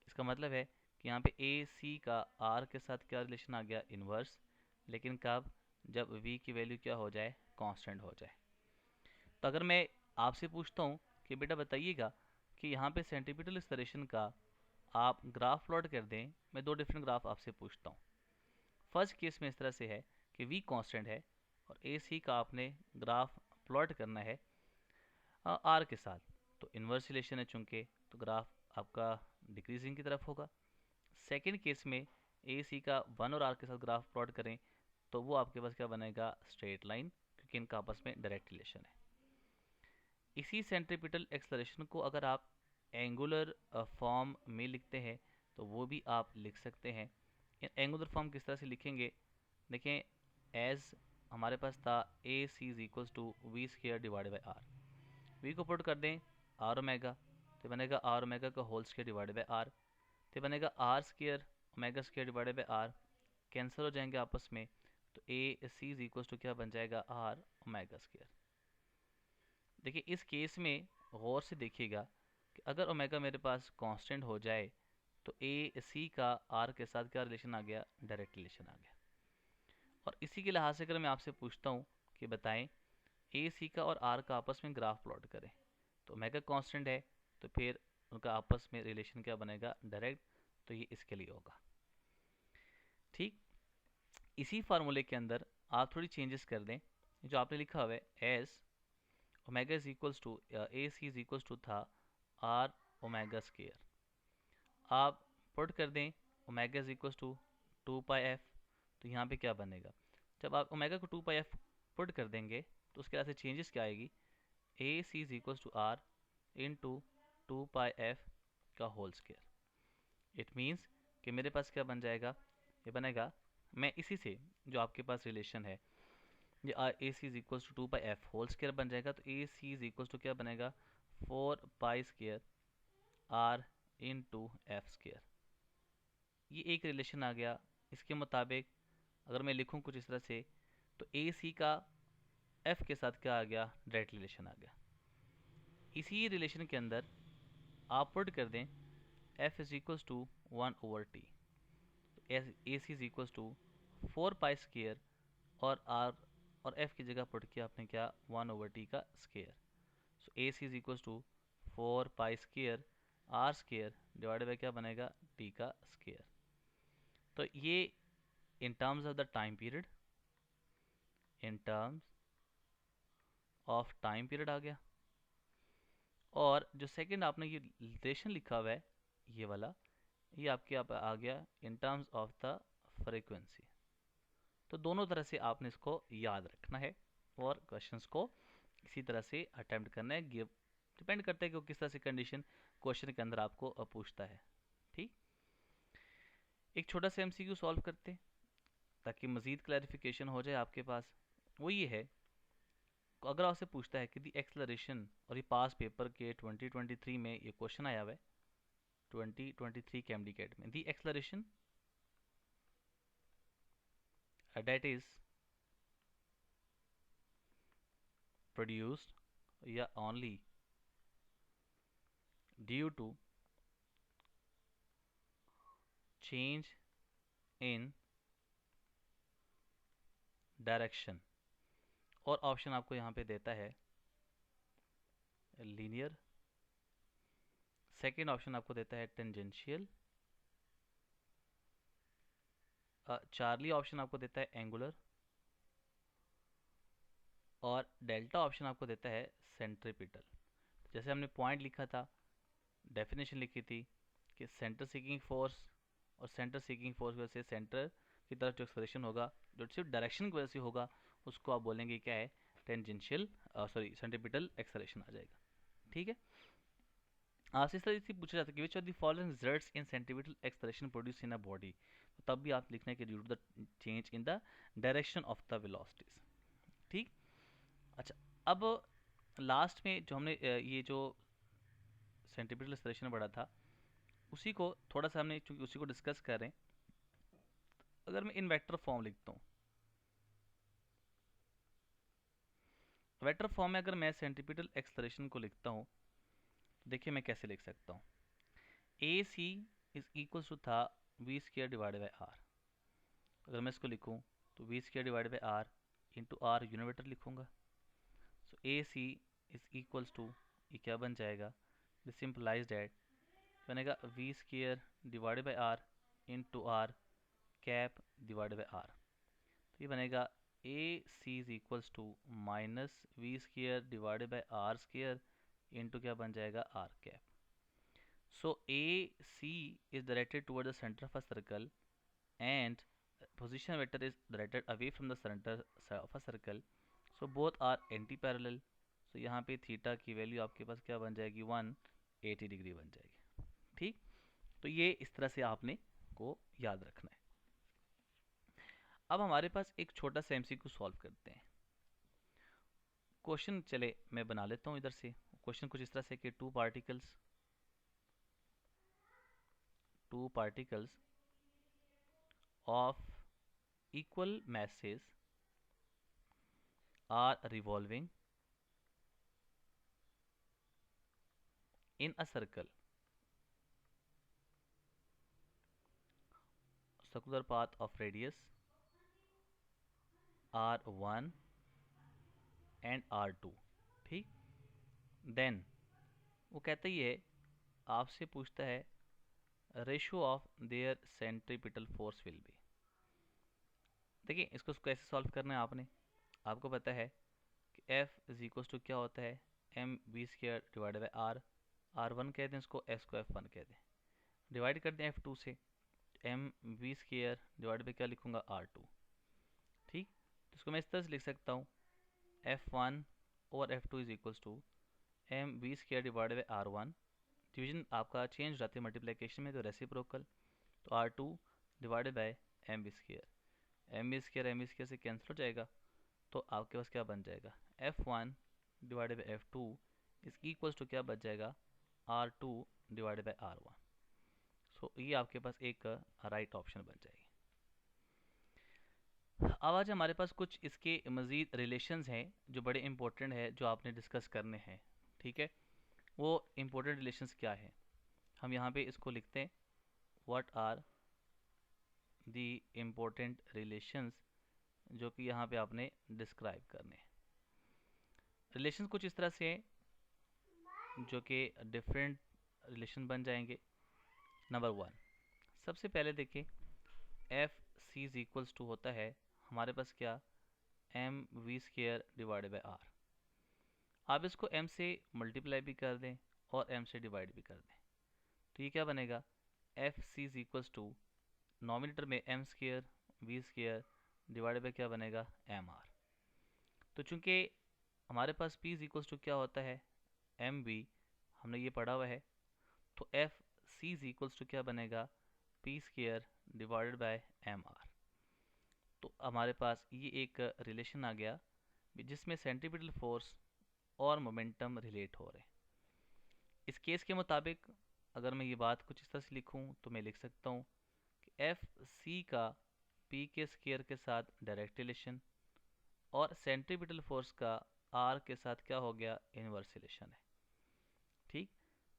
इसका मतलब है कि यहाँ पे ए सी का आर के साथ क्या रिलेशन आ गया? इनवर्स। लेकिन कब? जब वी की वैल्यू क्या हो जाए? कांस्टेंट हो जाए। तो अगर मैं आपसे पूछता हूँ कि बेटा बताइएगा कि यहाँ पे सेंट्रीपिटल एक्सलरेशन का आप ग्राफ प्लॉट कर दें, मैं दो डिफरेंट ग्राफ आपसे पूछता हूँ। फर्स्ट केस में इस तरह से है कि वी कांस्टेंट है और ए सी का आपने ग्राफ प्लॉट करना है आर के साथ, तो इन्वर्स रिलेशन है चूंकि, तो ग्राफ आपका डिक्रीजिंग की तरफ होगा। सेकेंड केस में ए सी का वन और आर के साथ ग्राफ प्लॉट करें, तो वो आपके पास क्या बनेगा? स्ट्रेट लाइन, क्योंकि इनका आपस में डायरेक्ट रिलेशन है। इसी सेंट्रीपिटल एक्सलरेशन को अगर आप एंगुलर फॉर्म में लिखते हैं तो वो भी आप लिख सकते हैं। एंगुलर फॉर्म किस तरह से लिखेंगे? देखें, एज हमारे पास था a C is equals to v square divided by r. V को पुट कर दें आर ओमेगा, तो बनेगा आर ओमेगा का whole square divided by r, तो बनेगा r square omega square divided by r, cancel हो जाएंगे आपस में, तो a C is equals to क्या बन जाएगा? R omega square. देखिए, इस केस में गौर से देखिएगा कि अगर ओमेगा मेरे पास कांस्टेंट हो जाए तो ए सी का आर के साथ क्या रिलेशन आ गया? डायरेक्ट रिलेशन आ गया। और इसी के लिहाज से अगर मैं आपसे पूछता हूँ कि बताएं ए सी का और आर का आपस में ग्राफ प्लॉट करें, तो ओमेगा कांस्टेंट है, तो फिर उनका आपस में रिलेशन क्या बनेगा? डायरेक्ट। तो ये इसके लिए होगा। ठीक, इसी फार्मूले के अंदर आप थोड़ी चेंजेस कर दें। जो आपने लिखा हुआ है S omega is equals to, A C is equals to था आर ओमेगा स्केयर, आप पुट कर दें omega is equals to 2 pi F. तो यहाँ पे क्या बनेगा? जब आप ओमेगा को 2 पाई एफ पुट कर देंगे तो उसके बाद से चेंजेस क्या आएगी? A C is equals to r into 2 pi f का होल स्केयर। इट मीन्स कि मेरे पास क्या बन जाएगा? ये बनेगा, मैं इसी से जो आपके पास रिलेशन है, ये a C is equals to 2 pi f whole square बन जाएगा, तो a C is equals to क्या बनेगा? 4 pi square r into f square. ये एक रिलेशन आ गया। इसके मुताबिक अगर मैं लिखूं कुछ इस तरह से, तो ए सी का एफ के साथ क्या आ गया? डायरेक्ट रिलेशन आ गया। इसी रिलेशन के अंदर आप पुट कर दें f is equals to 1/t, a C is equals to 4 pi square, और आर और एफ की जगह पुट किया आपने क्या? 1/t का square. So a C is equals to 4 pi square r square divided by क्या बनेगा, टी का स्केयर। तो ये in terms of the time period, in terms of time period आ गया। और जो सेकंड आपने ये रिलेशन लिखा हुआ है ये वाला, ये आपके आप आ गया इन टर्म्स ऑफ द फ्रीक्वेंसी। तो दोनों तरह से आपने इसको याद रखना है और क्वेश्चंस को इसी तरह से अटेम्प्ट करना है। गिव डिपेंड करता है कि वो किस तरह से कंडीशन क्वेश्चन के अंदर आपको पूछता है। ठीक, एक छोटा सा एमसीक्यू सॉल्व करते हैं ताकि मजीद क्लैरिफिकेशन हो जाए आपके पास। वो ये है, अगर आपसे पूछता है कि दी एक्सलरेशन, और ये पास पेपर के 2023 में ये क्वेश्चन आया हुआ है 2023 के एमडी कैट में, the acceleration that is produced या only due to change in direction, और ऑप्शन आपको यहाँ पे देता है लीनियर, सेकेंड ऑप्शन आपको देता है टेंजेंशियल, चार्ली ऑप्शन आपको देता है एंगुलर, और डेल्टा ऑप्शन आपको देता है सेंट्रीपिटल। जैसे हमने पॉइंट लिखा था, डेफिनेशन लिखी थी कि सेंटर सीकिंग फोर्स और सेंटर सीकिंग फोर्स की वजह से सेंटर की तरफ जो एक्सलेरेशन होगा, जो सिर्फ डायरेक्शन की वजह से होगा, उसको आप बोलेंगे क्या है, टेंजेंशियल सॉरी सेंट्रीपिटल एक्सलेरेशन आ जाएगा। ठीक है, आपसे इस तरह से पूछा जाता है कि which of the following results in centripetal acceleration produce in a body, तो तब भी आप लिखना है कि due to the change in the direction of the velocities. ठीक, अच्छा, अब लास्ट में जो हमने ये जो सेंट्रीपिटल एक्सलेरेशन पढ़ा था, उसी को थोड़ा सा हमने चूंकि उसी को डिस्कस कर रहे हैं, अगर मैं इन वेक्टर फॉर्म लिखता हूँ, वेक्टर फॉर्म में अगर मैं सेंट्रीपिटल एक्सलेरेशन को लिखता हूँ, देखिए मैं कैसे लिख सकता हूँ, a C is equals to था v square divided by are. अगर मैं इसको लिखूँ तो v square divided by are into r unit vector लिखूँगा। So a C is equals to, ये क्या बन जाएगा, दिस सिंपलाइज दैट बनेगा we square divided by are into r cap divided by r. तो ये बनेगा a C is equals to minus v square divided by r square into क्या बन जाएगा, R cap. So AC is directed toward the center of a circle and position vector is directed away from the center of a circle. So both are anti-parallel. So यहाँ पे theta की value आपके पास क्या बन जाएगी, 180 degree बन जाएगी। ठीक, तो ये इस तरह से आपने को याद रखना है। अब हमारे पास एक छोटा सा एमसीक्यू सॉल्व करते हैं। क्वेश्चन चले मैं बना लेता हूँ इधर से। क्वेश्चन कुछ इस तरह से कि to particles of equal masses are revolving in a circular path of radius r1 and r2। ठीक, देन वो कहता ही है, आपसे पूछता है ratio of their centripetal force will be. देखिए इसको कैसे सॉल्व करना है, आपको पता है कि F इज इक्वल्स टू क्या होता है, M B square divided by R, R1 कह दें इसको, S को F1 कह दें, डिवाइड कर दें F2 से, M B square divide by क्या लिखूंगा, R2। ठीक, तो इसको मैं इस तरह से लिख सकता हूँ, F1 और F2 is equals to M B square divided by R1, division आपका चेंज हो जाती है मल्टीप्लिकेशन में, तो रेसिप्रोकल, तो R2 divided by M B square, M B square से कैंसिल हो जाएगा, तो आपके पास क्या बन जाएगा, F1 divided by F2 is equals to क्या बच जाएगा, R2 डिवाइडेड बाई R1। सो ये आपके पास एक राइट ऑप्शन बन जाएगी। अब आज हमारे पास कुछ इसके मज़ीद रिलेशंस हैं जो बड़े इंपॉर्टेंट है, जो आपने डिस्कस करने हैं। ठीक है, वो इंपॉर्टेंट रिलेशंस क्या है, हम यहाँ पे इसको लिखते हैं, what are the important relations, जो कि यहाँ पे आपने डिस्क्राइब करने हैं। रिलेशंस कुछ इस तरह से हैं जो कि डिफरेंट रिलेशन बन जाएंगे। नंबर 1, सबसे पहले देखें F C is equals to होता है हमारे पास क्या, M V square divided by R. आप इसको m से मल्टीप्लाई भी कर दें और m से डिवाइड भी कर दें, तो ये क्या बनेगा, F C is equals to nominator में m square v square divided by क्या बनेगा, एम आर। तो चूंकि हमारे पास p इज इक्वल्स टू क्या होता है, एम वी, हमने ये पढ़ा हुआ है, तो F C is equals to क्या बनेगा, p square divided by M R. तो हमारे पास ये एक रिलेशन आ गया जिसमें सेंट्रीपिटल फोर्स और मोमेंटम रिलेट हो रहे हैं। इस केस के मुताबिक अगर मैं ये बात कुछ इस तरह से लिखूं तो मैं लिख सकता हूँ कि एफ सी का पी के स्केयर के साथ डायरेक्ट रिलेशन और सेंट्रीपिटल फोर्स का आर के साथ क्या हो गया, इनवर्स रिलेशन है। ठीक,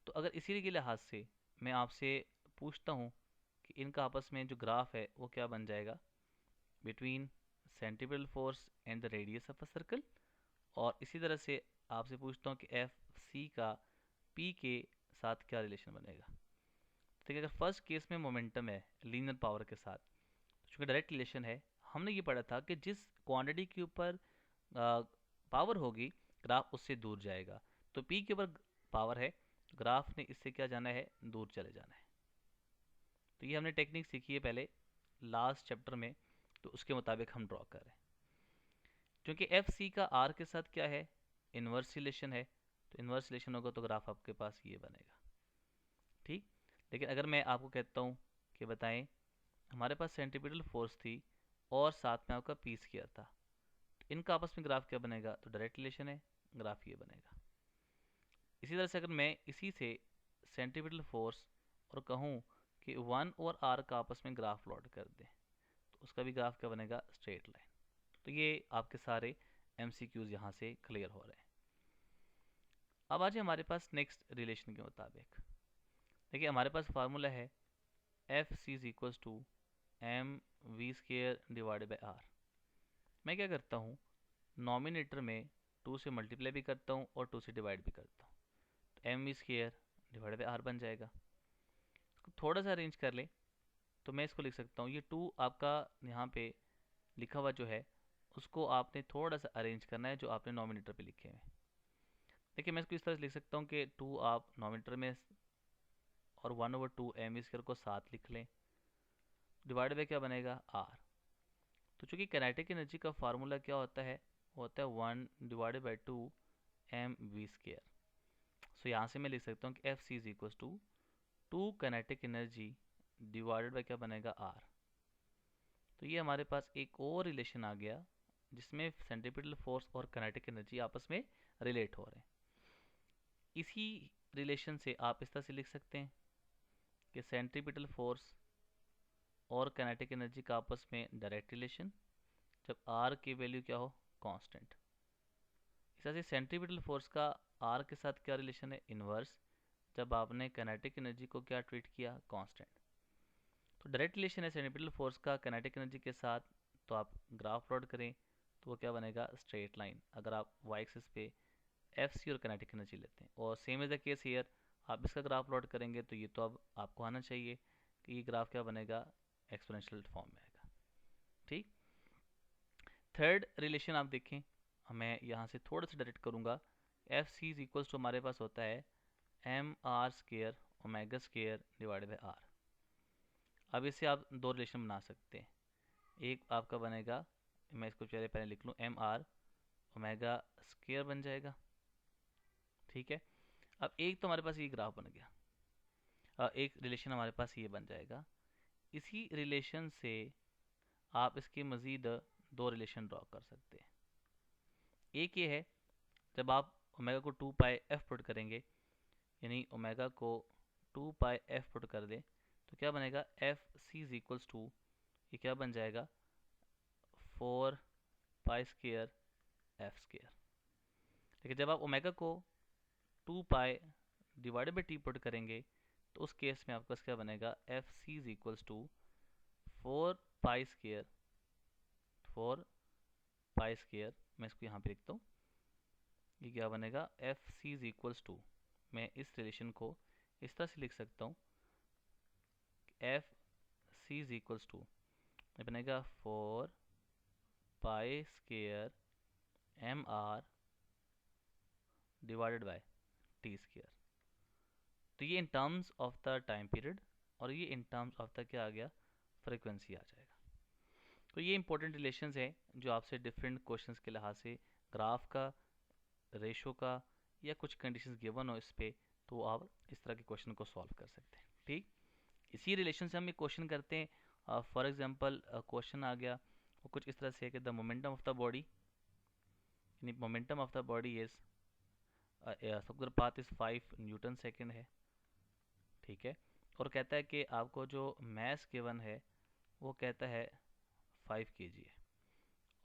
तो अगर इसी के लिहाज से मैं आपसे पूछता हूँ कि इनका आपस में जो ग्राफ है वो क्या बन जाएगा, between centripetal force and the radius of a circle, और इसी तरह से आपसे पूछता हूँ कि एफ सी का पी के साथ क्या रिलेशन बनेगा। ठीक है, अगर फर्स्ट केस में मोमेंटम है लीनियर पावर के साथ, चूँकि डायरेक्ट रिलेशन है, हमने ये पढ़ा था कि जिस क्वांटिटी के ऊपर पावर होगी ग्राफ उससे दूर जाएगा। तो पी के ऊपर पावर है तो ग्राफ ने इससे क्या जाना है, दूर चले जाना है। तो ये हमने टेक्निक सीखी है पहले लास्ट चैप्टर में, तो उसके मुताबिक हम ड्रॉ कर रहे हैं। क्योंकि एफ सी का आर के साथ क्या है, इनवर्स रिलेशन है, तो इनवर्स रिलेशन होगा तो ग्राफ आपके पास ये बनेगा। ठीक, लेकिन अगर मैं आपको कहता हूँ कि बताएं हमारे पास सेंट्रीपिटल फोर्स थी और साथ में आपका पी स्क्वायर था, तो इनका आपस में ग्राफ क्या बनेगा, तो डायरेक्ट रिलेशन है, ग्राफ ये बनेगा। इसी तरह से अगर मैं इसी से सेंट्रीपिटल फोर्स और कहूँ कि 1 और आर का आपस में ग्राफ प्लॉट कर दें, तो उसका भी ग्राफ क्या बनेगा, स्ट्रेट लाइन। तो ये आपके सारे MCQs यहाँ से क्लियर हो रहे हैं। अब आ जाए हमारे पास नेक्स्ट रिलेशन के मुताबिक। देखिए हमारे पास फार्मूला है F C is equals to M V square divided by R. मैं क्या करता हूँ, नॉमिनेटर में 2 से मल्टीप्लाई भी करता हूँ और 2 से डिवाइड भी करता हूँ, तो M V square divided by R बन जाएगा। इसको थोड़ा सा अरेंज कर ले तो मैं इसको लिख सकता हूँ, ये 2 आपका यहाँ पे लिखा हुआ जो है उसको आपने थोड़ा सा अरेंज करना है जो आपने नॉमिनेटर पे लिखे हैं। देखिए मैं इसको इस तरह से लिख सकता हूँ कि 2 आप नॉमिनेटर में और 1/2 एम स्क्वायर को साथ लिख लें, डिवाइड बाय क्या बनेगा, आर। तो चूंकि काइनेटिक एनर्जी का फार्मूला क्या होता है, होता है 1/2 एम वी स्क्वायर। सो यहाँ से मैं लिख सकता हूँ कि F C is equal to 2 kinetic energy divided by क्या बनेगा, आर। तो ये हमारे पास एक और रिलेशन आ गया जिसमें सेंट्रीपिटल फोर्स और काइनेटिक एनर्जी आपस में रिलेट हो रहे हैं। इसी रिलेशन से आप इस तरह से लिख सकते हैं कि सेंट्रीपिटल फोर्स और काइनेटिक एनर्जी का आपस में डायरेक्ट रिलेशन जब आर की वैल्यू क्या हो, कांस्टेंट। इस तरह से सेंट्रीपिटल फोर्स का आर के साथ क्या रिलेशन है, इनवर्स, जब आपने काइनेटिक एनर्जी को क्या ट्रीट किया, कांस्टेंट। तो डायरेक्ट रिलेशन है सेंट्रीपिटल फोर्स का काइनेटिक एनर्जी के साथ, तो आप ग्राफ प्लॉट करें तो वो क्या बनेगा, स्ट्रेट लाइन, अगर आप वाई एक्सिस पे एफ सी और काइनेटिक एनर्जी लेते हैं। और same as the case here, आप इसका ग्राफ प्लॉट करेंगे तो ये तो अब आपको आना चाहिए कि ये ग्राफ क्या बनेगा, एक्सपोनेंशियल फॉर्म में आएगा। ठीक, थर्ड रिलेशन आप देखें, मैं यहाँ से थोड़ा सा डायरेक्ट करूँगा, F C is equals to हमारे पास होता है M R square omega square divided by R. अब इससे आप 2 रिलेशन बना सकते हैं, एक आपका बनेगा, मैं इसको पहले लिख लूँ, एम आर ओमेगा स्केयर बन जाएगा। ठीक है, अब एक तो हमारे पास ये ग्राफ बन गया, एक रिलेशन हमारे पास ये बन जाएगा। इसी रिलेशन से आप इसके मज़ीद 2 रिलेशन ड्रॉ कर सकते हैं। एक ये है, जब आप ओमेगा को 2 पाई एफ पुट करेंगे, यानी ओमेगा को 2 पाई एफ पुट कर दें, तो क्या बनेगा, F C is equals to, ये क्या बन जाएगा, 4 पाई स्केयर एफ स्केयर। लेकिन जब आप ओमेगा को 2 pi divided by T put करेंगे तो उस केस में आपके पास क्या बनेगा, F C is equals to 4 pi square, 4 pi square, मैं इसको यहाँ पे लिखता हूँ, ये क्या बनेगा, F C is equals to, मैं इस रिलेशन को इस तरह से लिख सकता हूँ, F C is equals to बनेगा 4 pi square M R divided by T square. तो ये in terms of the time period और ये इन टर्म्स ऑफ द क्या आ गया, फ्रीक्वेंसी आ जाएगा। तो ये इंपॉर्टेंट रिलेशंस हैं जो आपसे डिफरेंट क्वेश्चंस के लिहाज से ग्राफ का, रेशो का या कुछ कंडीशंस गिवन हो इस पे, तो आप इस तरह के क्वेश्चन को सॉल्व कर सकते हैं। ठीक, इसी रिलेशन से हम एक क्वेश्चन करते हैं। फॉर एग्जांपल क्वेश्चन आ गया वो कुछ इस तरह से है कि the momentum of the body, momentum of the body is circular path is 5 Newton second है। ठीक है, और कहता है कि आपको जो मैस गिवन है वो कहता है 5 kg है,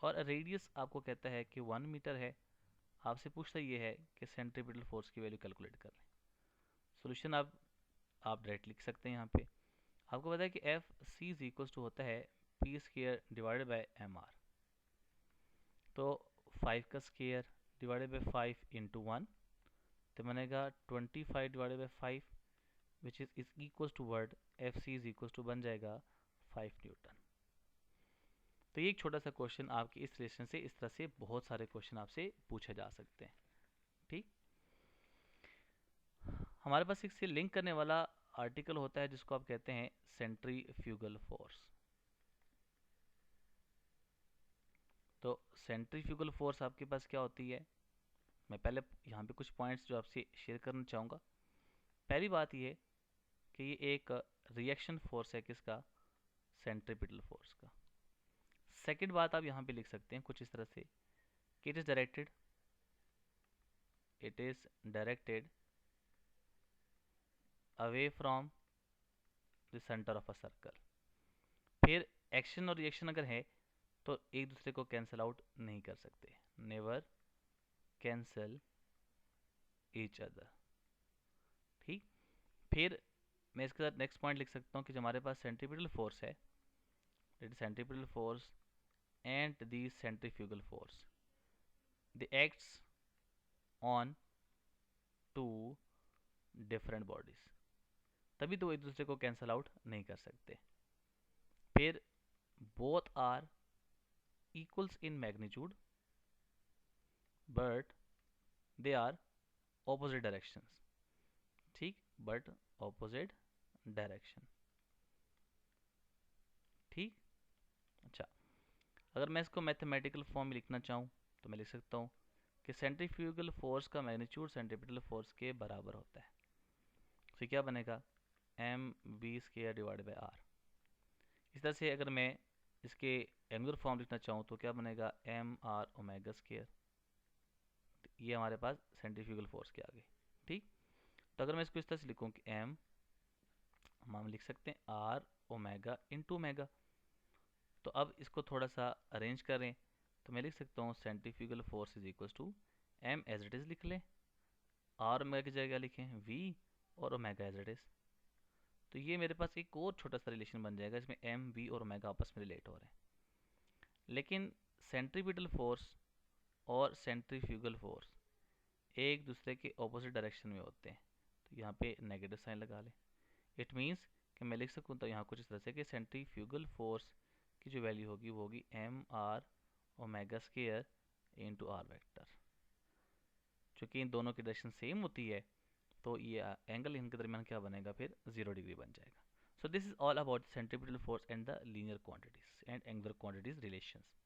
और रेडियस आपको कहता है कि 1 मीटर है। आपसे पूछता ये है कि सेंट्रीपिटल फोर्स की वैल्यू कैलकुलेट कर लें। सोल्यूशन आप डायरेक्ट लिख सकते हैं। यहाँ पे आपको पता है कि F C is equals to होता है P square divided by M R. तो 5 का स्केयर डिवाइडेड बाय 5 इंटू 1 तो बनेगा 25 divided by 5 which is equals to word F C is equals to बन जाएगा 5 न्यूटन। तो ये एक छोटा सा क्वेश्चन आपके इस रिलेशन से, इस तरह से बहुत सारे क्वेश्चन आपसे पूछे जा सकते हैं। ठीक, हमारे पास इससे लिंक करने वाला आर्टिकल होता है जिसको आप कहते हैं सेंट्रीफ्यूगल फोर्स। तो सेंट्रीफ्यूगल फोर्स आपके पास क्या होती है, मैं पहले यहाँ पे कुछ पॉइंट्स जो आपसे शेयर करना चाहूँगा। पहली बात ये कि ये एक रिएक्शन फोर्स है किसका, सेंट्रीपिटल फोर्स का। सेकंड बात आप यहाँ पे लिख सकते हैं कुछ इस तरह से कि it is directed away from the centre of a circle. फिर एक्शन और रिएक्शन अगर है तो एक दूसरे को कैंसिल आउट नहीं कर सकते, नेवर कैंसल ईच अदर। ठीक, फिर मैं इसके साथ नेक्स्ट पॉइंट लिख सकता हूँ कि जो हमारे पास सेंट्रीपिटल फोर्स है, centripetal force and the centrifugal force the acts on two different bodies, तभी तो वो एक दूसरे को कैंसिल आउट नहीं कर सकते। फिर both are equals in magnitude but they are opposite directions. ठीक, बट ऑपोजिट डायरेक्शन। ठीक, अच्छा, अगर मैं इसको मैथमेटिकल फॉर्म में लिखना चाहूँ तो मैं लिख सकता हूँ कि सेंट्रीफ्यूगल फोर्स का मैग्नीट्यूड सेंट्रीपिटल फोर्स के बराबर होता है। तो क्या बनेगा, M V square divide by R. इस तरह से अगर मैं इसके एंगुलर फॉर्म लिखना चाहूँ तो क्या बनेगा, एम आर ओमेगा स्केयर। ये हमारे पास सेंट्रीफ्यूगल फोर्स के आगे। ठीक, तो अगर मैं इसको इस तरह से लिखूँ कि एम, हम लिख सकते हैं आर ओमेगा इंटू ओमेगा। तो अब इसको थोड़ा सा अरेंज करें तो मैं लिख सकता हूँ centrifugal force is equal to M as it is लिख लें, आर ओमेगा की जगह लिखें वी, और ओमेगा एज इट इज़। तो ये मेरे पास एक और छोटा सा रिलेशन बन जाएगा इसमें एम वी और ओमेगा आपस में रिलेट हो रहे हैं। लेकिन सेंट्रीपिटल फोर्स और सेंट्रीफ्यूगल फोर्स एक दूसरे के ऑपोजिट डायरेक्शन में होते हैं, तो यहाँ पे नेगेटिव साइन लगा लें। इट मीन्स कि मैं लिख सकूँ तो यहाँ कुछ इस तरह से कि सेंट्रीफ्यूगल फोर्स की जो वैल्यू होगी वो होगी M R omega square into R vector. चूँकि इन दोनों की डायरेक्शन सेम होती है तो ये एंगल इनके दरमियान क्या बनेगा, फिर 0 डिग्री बन जाएगा। So this is all about centripetal force and the linear quantities and angular quantities relations.